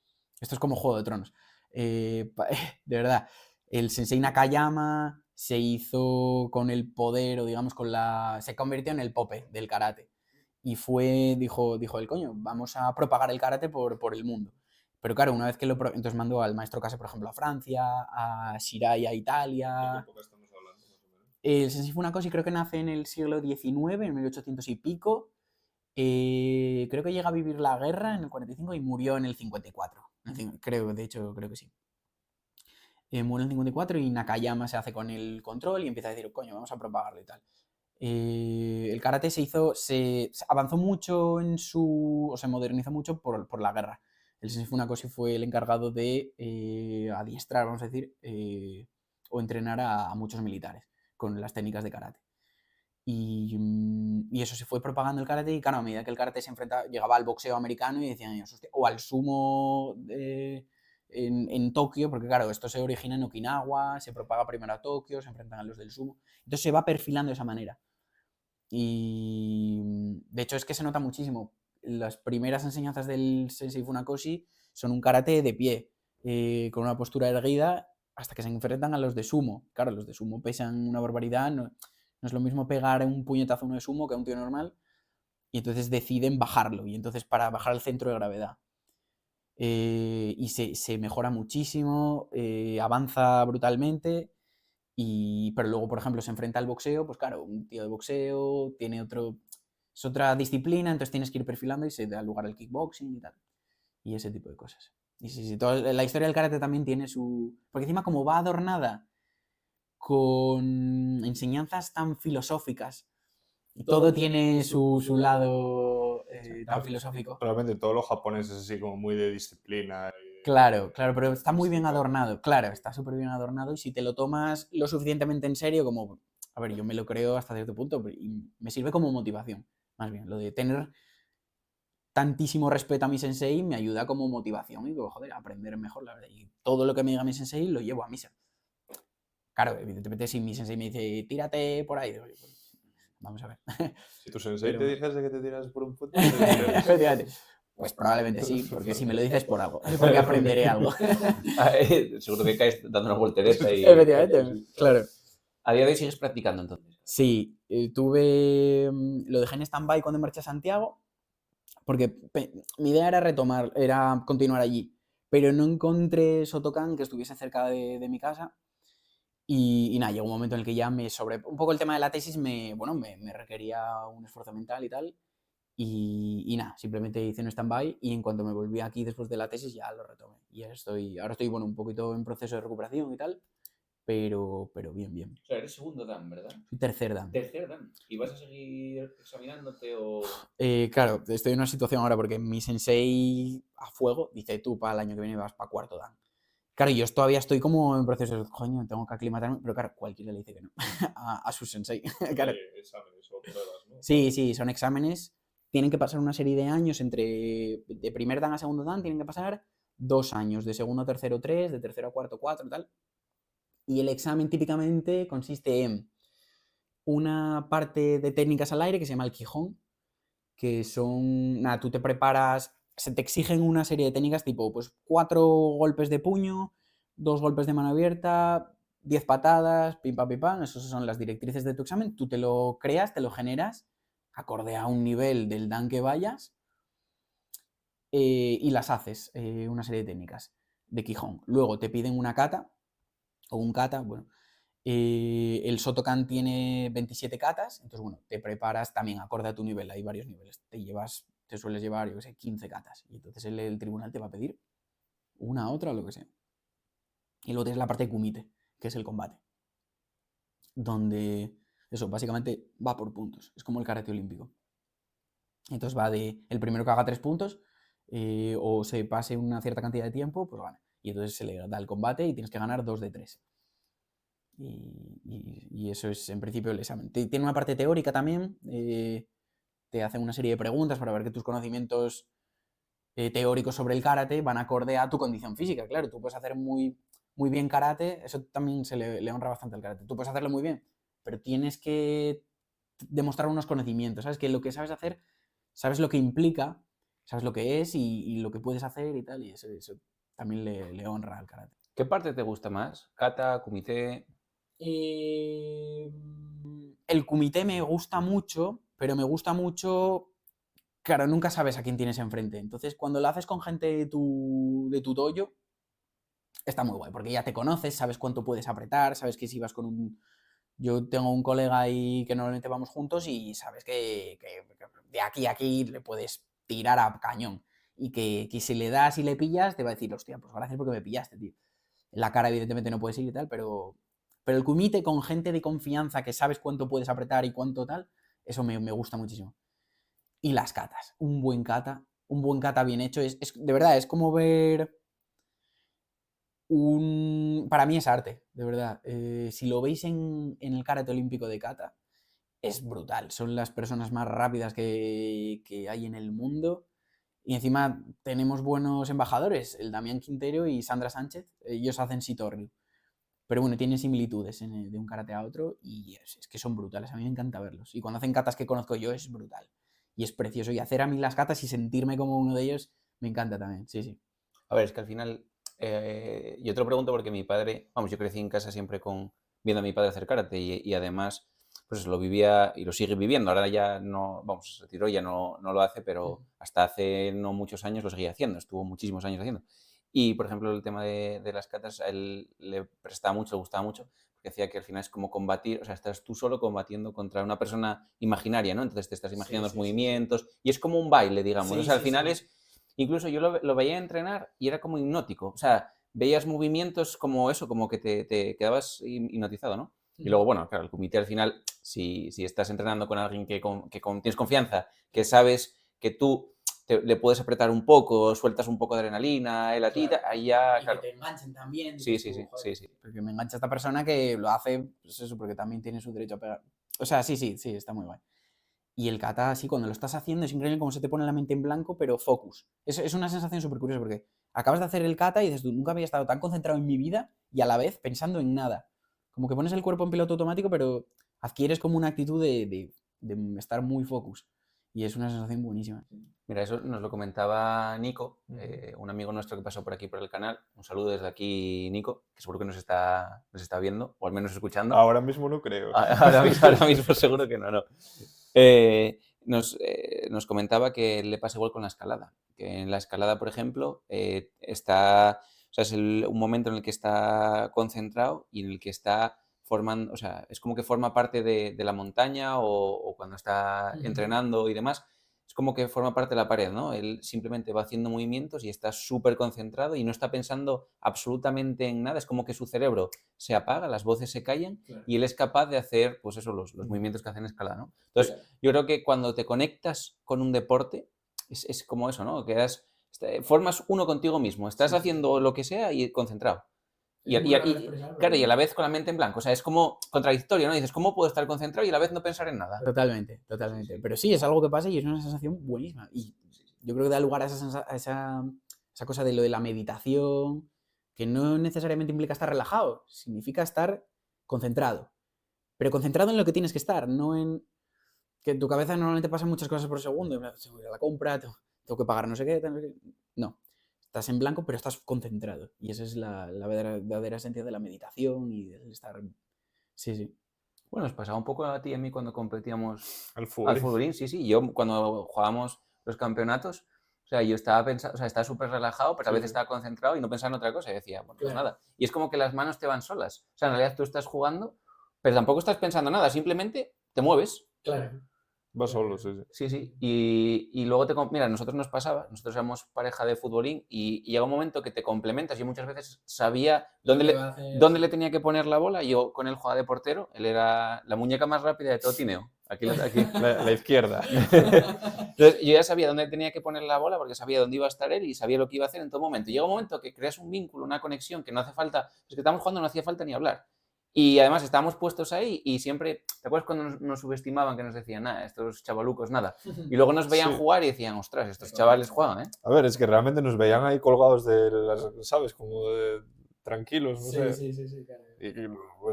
Esto es como Juego de Tronos. De verdad, el Sensei Nakayama se hizo con el poder, o digamos, se convirtió en el Pope del karate. Y dijo el coño, vamos a propagar el karate por el mundo. Pero claro, una vez que entonces mandó al maestro Kase, por ejemplo, a Francia, a Shirai a Italia. ¿De qué época estamos hablando, más o menos? El Sensei Funakoshi creo que nace en el siglo XIX, en 1800 y pico. Creo que llega a vivir la guerra en el 45 y murió en el 54. Creo que sí. Murió en el 54 y Nakayama se hace con el control y empieza a decir, coño, vamos a propagarlo y tal. El karate se avanzó mucho o se modernizó mucho por la guerra. El Sensei Funakoshi fue el encargado de adiestrar, vamos a decir, o entrenar a muchos militares con las técnicas de karate. Y eso se fue propagando el karate y claro, a medida que el karate llegaba al boxeo americano y decían ellos, hostia, o al sumo en Tokio, porque claro, esto se origina en Okinawa, se propaga primero a Tokio, se enfrentan a los del sumo. Entonces se va perfilando de esa manera. Y de hecho es que se nota muchísimo. Las primeras enseñanzas del Sensei Funakoshi son un karate de pie, con una postura erguida, hasta que se enfrentan a los de sumo. Claro, los de sumo pesan una barbaridad, no es lo mismo pegar un puñetazo a uno de sumo que a un tío normal, y entonces deciden bajarlo, y entonces para bajar el centro de gravedad. Y se mejora muchísimo, avanza brutalmente, pero luego, por ejemplo, se enfrenta al boxeo, pues claro, un tío de boxeo tiene es otra disciplina, entonces tienes que ir perfilando y se da lugar al kickboxing y tal, y ese tipo de cosas. Y sí, toda la historia del karate también tiene porque encima como va adornada con enseñanzas tan filosóficas, todo tiene su lado tan filosófico. Realmente todos los japoneses así como muy de disciplina. Claro, pero está muy bien adornado, claro, está súper bien adornado y si te lo tomas lo suficientemente en serio como, a ver, yo me lo creo hasta cierto punto y me sirve como motivación, más bien, lo de tener tantísimo respeto a mi sensei me ayuda como motivación y digo, joder, aprender mejor, la verdad, y todo lo que me diga mi sensei lo llevo a misa. Claro, evidentemente si mi sensei me dice, tírate por ahí, pues, vamos a ver. Si tu sensei te dijese que te tiras por un puente, pues probablemente sí, porque si me lo dices por algo, es porque aprenderé algo. Seguro que caes dando una voltereta y... Efectivamente, claro. ¿A día de hoy sigues practicando entonces? Sí, lo dejé en stand-by cuando marché a Santiago, porque mi idea era continuar allí, pero no encontré Shotokan que estuviese cerca de mi casa. Y nada, llegó un momento en el que ya un poco el tema de la tesis me requería un esfuerzo mental y tal. Y nada, simplemente hice un stand-by y en cuanto me volví aquí después de la tesis ya lo retomé. Y ahora estoy bueno, un poquito en proceso de recuperación y tal, pero bien. O sea, eres segundo Dan, ¿verdad? Soy tercer Dan. Tercer Dan. ¿Y vas a seguir examinándote o...? Claro, estoy en una situación ahora porque mi sensei a fuego dice, tú para el año que viene vas para cuarto Dan. Claro, yo todavía estoy como en proceso de, coño, tengo que aclimatarme, pero claro, cualquiera le dice que no a su sensei. Claro. Exámenes o pruebas, ¿no? Sí, son exámenes. tienen que pasar una serie de años de primer dan a segundo dan, tienen que pasar 2 años, de segundo a tercero 3, de tercero a cuarto 4, tal. Y el examen típicamente consiste en una parte de técnicas al aire que se llama el Quijón, que son, nada, tú te preparas, se te exigen una serie de técnicas tipo, pues 4 golpes de puño, 2 golpes de mano abierta, 10 patadas, pim pam, esas son las directrices de tu examen, tú te lo creas, te lo generas, acorde a un nivel del dan que vayas, y las haces, una serie de técnicas de Quijón. Luego te piden una kata, o un kata, bueno, el Shotokan tiene 27 katas, entonces bueno, te preparas también acorde a tu nivel, hay varios niveles, te sueles llevar, yo qué sé, 15 katas, y entonces el tribunal te va a pedir una, otra o lo que sea. Y luego tienes la parte de kumite, que es el combate, donde eso básicamente va por puntos, es como el karate olímpico. Entonces va de el primero que haga 3 puntos, o se pase una cierta cantidad de tiempo, pues gana. Y entonces se le da el combate y tienes que ganar 2 de 3. Y eso es en principio el examen. Tiene una parte teórica también, te hacen una serie de preguntas para ver que tus conocimientos teóricos sobre el karate van acorde a tu condición física. Claro, tú puedes hacer muy, muy bien karate, eso también se le honra bastante al karate. Tú puedes hacerlo muy bien, pero tienes que demostrar unos conocimientos, ¿sabes? Que lo que sabes hacer, sabes lo que implica, sabes lo que es y lo que puedes hacer y tal, y eso también le honra al karate. ¿Qué parte te gusta más? ¿Kata, kumite? El kumite me gusta mucho, pero me gusta mucho, claro, nunca sabes a quién tienes enfrente. Entonces, cuando lo haces con gente de tu dojo, está muy guay, porque ya te conoces, sabes cuánto puedes apretar, sabes que si vas con un... Yo tengo un colega ahí que normalmente vamos juntos y sabes que de aquí a aquí le puedes tirar a cañón. Y que si le das y le pillas, te va a decir, hostia, pues gracias porque me pillaste, tío. En la cara evidentemente no puedes ir y tal, pero el kumite con gente de confianza que sabes cuánto puedes apretar y cuánto tal, eso me gusta muchísimo. Y las katas, un buen kata bien hecho, de verdad, es como ver para mí es arte, de verdad. Si lo veis en el karate olímpico de kata, es brutal. Son las personas más rápidas que hay en el mundo. Y encima tenemos buenos embajadores, el Damián Quintero y Sandra Sánchez. Ellos hacen Sitoryu. Pero bueno, tienen similitudes de un karate a otro y es que son brutales. A mí me encanta verlos. Y cuando hacen katas que conozco yo es brutal. Y es precioso. Y hacer a mí las katas y sentirme como uno de ellos me encanta también. Sí, sí. A ver, es que al final, yo te lo pregunto porque mi padre, vamos, yo crecí en casa siempre viendo a mi padre hacer karate y además, pues lo vivía y lo sigue viviendo. Ahora ya no, vamos, se retiró, ya no lo hace, pero hasta hace no muchos años lo seguía haciendo. Estuvo muchísimos años haciendo. Y, por ejemplo, el tema de las katas, a él le prestaba mucho, le gustaba mucho, porque decía que al final es como combatir, o sea, estás tú solo combatiendo contra una persona imaginaria, ¿no? Entonces te estás imaginando los movimientos y es como un baile, digamos. O sea, al final es... Incluso yo lo veía entrenar y era como hipnótico. O sea, veías movimientos como eso, como que te quedabas hipnotizado, ¿no? Y luego, bueno, claro, el kumite al final, si estás entrenando con alguien que tienes confianza, que sabes que tú le puedes apretar un poco, sueltas un poco de adrenalina, el atita, ahí ya, y claro. que te enganchen también. Sí. Porque me engancha esta persona que lo hace, pues eso, porque también tiene su derecho a pegar. O sea, sí, está muy guay. Y el kata, así, cuando lo estás haciendo, es increíble cómo se te pone la mente en blanco, pero focus. Es una sensación súper curiosa porque acabas de hacer el kata y dices tú, nunca había estado tan concentrado en mi vida y a la vez pensando en nada. Como que pones el cuerpo en piloto automático, pero adquieres como una actitud de estar muy focus. Y es una sensación buenísima. Mira, eso nos lo comentaba Nico, un amigo nuestro que pasó por aquí por el canal. Un saludo desde aquí, Nico, que seguro que nos está viendo, o al menos escuchando. Ahora mismo no creo. Ahora mismo seguro que no. Nos comentaba que le pasa igual con la escalada. Que en la escalada, por ejemplo, está... O sea, es un momento en el que está concentrado y en el que está formando... O sea, es como que forma parte de la montaña o cuando está entrenando y demás. Es como que forma parte de la pared, ¿no? Él simplemente va haciendo movimientos y está súper concentrado y no está pensando absolutamente en nada. Es como que su cerebro se apaga, las voces se callan, claro, y él es capaz de hacer, pues eso, los movimientos que hacen en escalada, ¿no? Entonces, claro, yo creo que cuando te conectas con un deporte, es como eso, ¿no? Formas uno contigo mismo. Estás haciendo lo que sea y concentrado. Claro, y a la vez con la mente en blanco. O sea, es como contradictorio, ¿no? Dices, ¿cómo puedo estar concentrado y a la vez no pensar en nada? Totalmente. Pero sí, es algo que pasa y es una sensación buenísima. Y yo creo que da lugar a esa cosa de lo de la meditación, que no necesariamente implica estar relajado, significa estar concentrado. Pero concentrado en lo que tienes que estar, no en que en tu cabeza normalmente pasan muchas cosas por segundo. Tengo que ir a la compra, tengo que pagar no sé qué. No, estás en blanco, pero estás concentrado. Y esa es la verdadera esencia de la meditación y del estar... Sí. Bueno, nos pasaba un poco a ti y a mí cuando competíamos al futbolín. Sí. Yo cuando jugábamos los campeonatos, o sea, yo estaba pensando, o sea, estaba súper relajado, pero a veces estaba concentrado y no pensaba en otra cosa. Y decía, bueno, pues nada. Y es como que las manos te van solas. O sea, en realidad tú estás jugando, pero tampoco estás pensando nada, simplemente te mueves. Claro. Va solo, sí. Sí. Y luego mira, nosotros nos pasaba, nosotros éramos pareja de futbolín y llega un momento que te complementas. Yo muchas veces sabía dónde le tenía que poner la bola. Yo con él jugaba de portero, él era la muñeca más rápida de todo Tineo. Aquí. La izquierda. Entonces, yo ya sabía dónde tenía que poner la bola porque sabía dónde iba a estar él y sabía lo que iba a hacer en todo momento. Y llega un momento que creas un vínculo, una conexión que no hace falta, es que estamos jugando, no hacía falta ni hablar. Y además estábamos puestos ahí y siempre, ¿te acuerdas cuando nos subestimaban que nos decían, nada, estos chavalucos, nada? Y luego nos veían jugar y decían, ostras, estos chavales juegan, ¿eh? A ver, es que realmente nos veían ahí colgados de las, ¿sabes? Como de tranquilos, no sé. Sí, claro. Y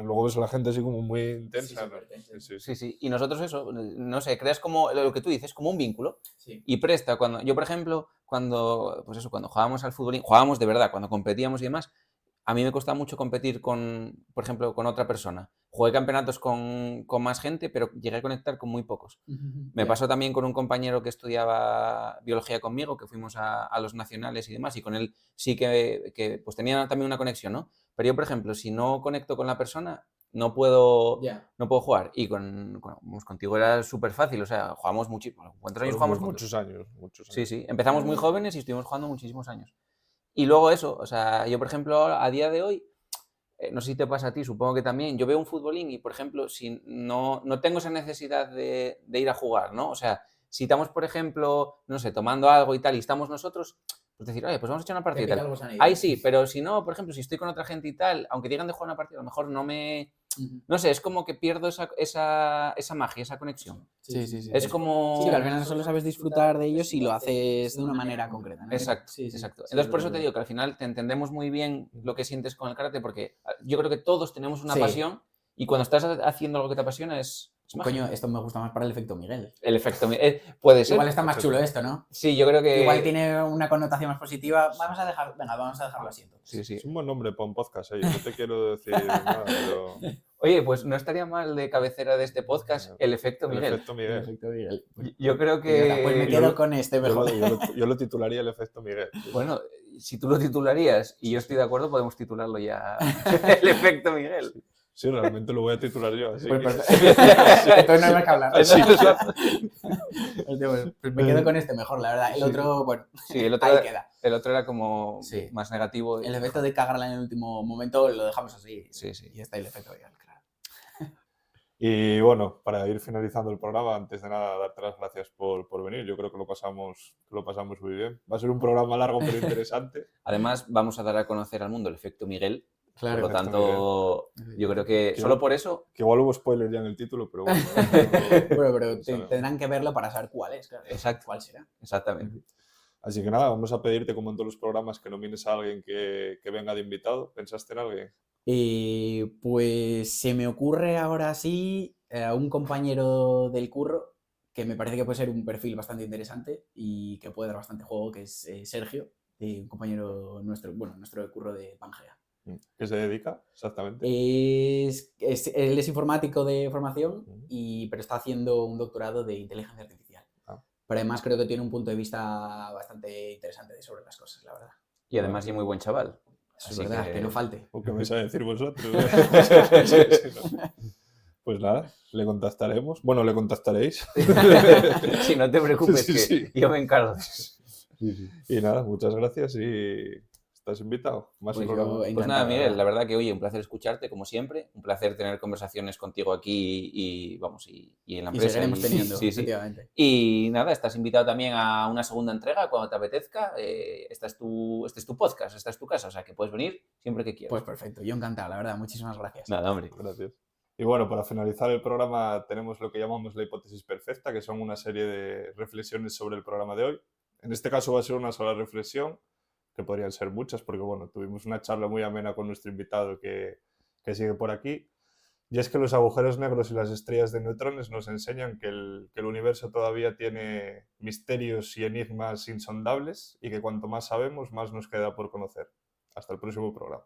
luego ves a la gente así como muy intensa. Sí. Y nosotros eso, no sé, creas como lo que tú dices, como un vínculo. Sí. Y presta, yo por ejemplo, cuando jugábamos al fútbol, jugábamos de verdad, cuando competíamos y demás, a mí me costaba mucho competir por ejemplo, con otra persona. Jugué campeonatos con más gente, pero llegué a conectar con muy pocos. Me pasó también con un compañero que estudiaba biología conmigo, que fuimos a los nacionales y demás, y con él sí que pues tenía también una conexión, ¿no? Pero yo, por ejemplo, si no conecto con la persona, no puedo jugar. Y contigo era súper fácil, o sea, jugamos muchísimo. ¿Cuántos años jugamos juntos? Muchos años. Sí. Empezamos muy jóvenes y estuvimos jugando muchísimos años. Y luego eso, o sea, yo por ejemplo, a día de hoy, no sé si te pasa a ti, supongo que también, yo veo un futbolín y, por ejemplo, si no tengo esa necesidad de ir a jugar, ¿no? O sea, si estamos, por ejemplo, no sé, tomando algo y tal, y estamos nosotros, pues decir, oye, pues vamos a echar una partida y tal. Ahí sí, pero si no, por ejemplo, si estoy con otra gente y tal, aunque digan de jugar una partida, a lo mejor no me... No sé, es como que pierdo esa magia, esa conexión. Sí. Es como... Sí, que al final solo sabes disfrutar de ellos y lo haces de una manera concreta, ¿no? Exacto. Entonces, por eso te digo que al final te entendemos muy bien lo que sientes con el karate, porque yo creo que todos tenemos una pasión y cuando estás haciendo algo que te apasiona es magia. Coño, esto me gusta más para el efecto Miguel. El efecto Miguel. Puede ser. Igual está más chulo esto, ¿no? Sí, yo creo que... Igual tiene una connotación más positiva. Vamos a dejarlo así entonces. Sí. Es un buen nombre para un podcast, yo no te quiero decir nada, pero... Oye, pues no estaría mal de cabecera de este podcast el efecto Miguel. El efecto Miguel. Yo creo que... Pues me quedo con este mejor. Yo lo titularía el efecto Miguel. Bueno, si tú lo titularías y yo estoy de acuerdo, podemos titularlo ya el efecto Miguel. Sí, realmente lo voy a titular yo. Así entonces no hay más que hablar. Pues me quedo con este mejor, la verdad. El otro, bueno, sí, ahí queda. El otro era como más negativo. El efecto de cagarla en el último momento lo dejamos así. Sí. Y está el efecto Miguel, claro. Y bueno, para ir finalizando el programa, antes de nada, darte las gracias por venir. Yo creo que lo pasamos muy bien. Va a ser un programa largo pero interesante. Además, vamos a dar a conocer al mundo el efecto Miguel. Claro, por lo tanto, yo creo que solo por eso... Que igual hubo spoiler ya en el título, pero bueno. pero tendrán que verlo para saber cuál es. Claro. Exacto. ¿Cuál será? Exactamente. Así que nada, vamos a pedirte, como en todos los programas, que nomines a alguien que venga de invitado. ¿Pensaste en alguien? Pues se me ocurre ahora sí a un compañero del curro que me parece que puede ser un perfil bastante interesante y que puede dar bastante juego, que es Sergio, un compañero nuestro de curro de Pangea. ¿Qué se dedica exactamente? Él es informático de formación, pero está haciendo un doctorado de inteligencia artificial. Pero además creo que tiene un punto de vista bastante interesante sobre las cosas, la verdad. Y además es muy buen chaval. Eso es verdad, que no falte. ¿O qué me vais a decir vosotros? Pues nada, le contactaremos. Bueno, le contactaréis. Sí, no te preocupes, que yo me encargo. Y nada, muchas gracias y ¿Estás invitado? Más Pues programa. yo Pues encantado, nada, la Miguel, verdad. la verdad que, oye, un placer escucharte, como siempre. Un placer tener conversaciones contigo aquí y vamos, y en la Y empresa. seguiremos teniendo, Sí, sí. efectivamente. Y nada, estás invitado también a una segunda entrega cuando te apetezca. Este es tu podcast, esta es tu casa, o sea que puedes venir siempre que quieras. Pues perfecto, yo encantado, la verdad. Muchísimas gracias. Nada, hombre. Gracias. Y bueno, para finalizar el programa tenemos lo que llamamos la hipótesis perfecta, que son una serie de reflexiones sobre el programa de hoy. En este caso va a ser una sola reflexión, que podrían ser muchas, porque bueno, tuvimos una charla muy amena con nuestro invitado que sigue por aquí. Y es que los agujeros negros y las estrellas de neutrones nos enseñan que el universo todavía tiene misterios y enigmas insondables y que cuanto más sabemos, más nos queda por conocer. Hasta el próximo programa.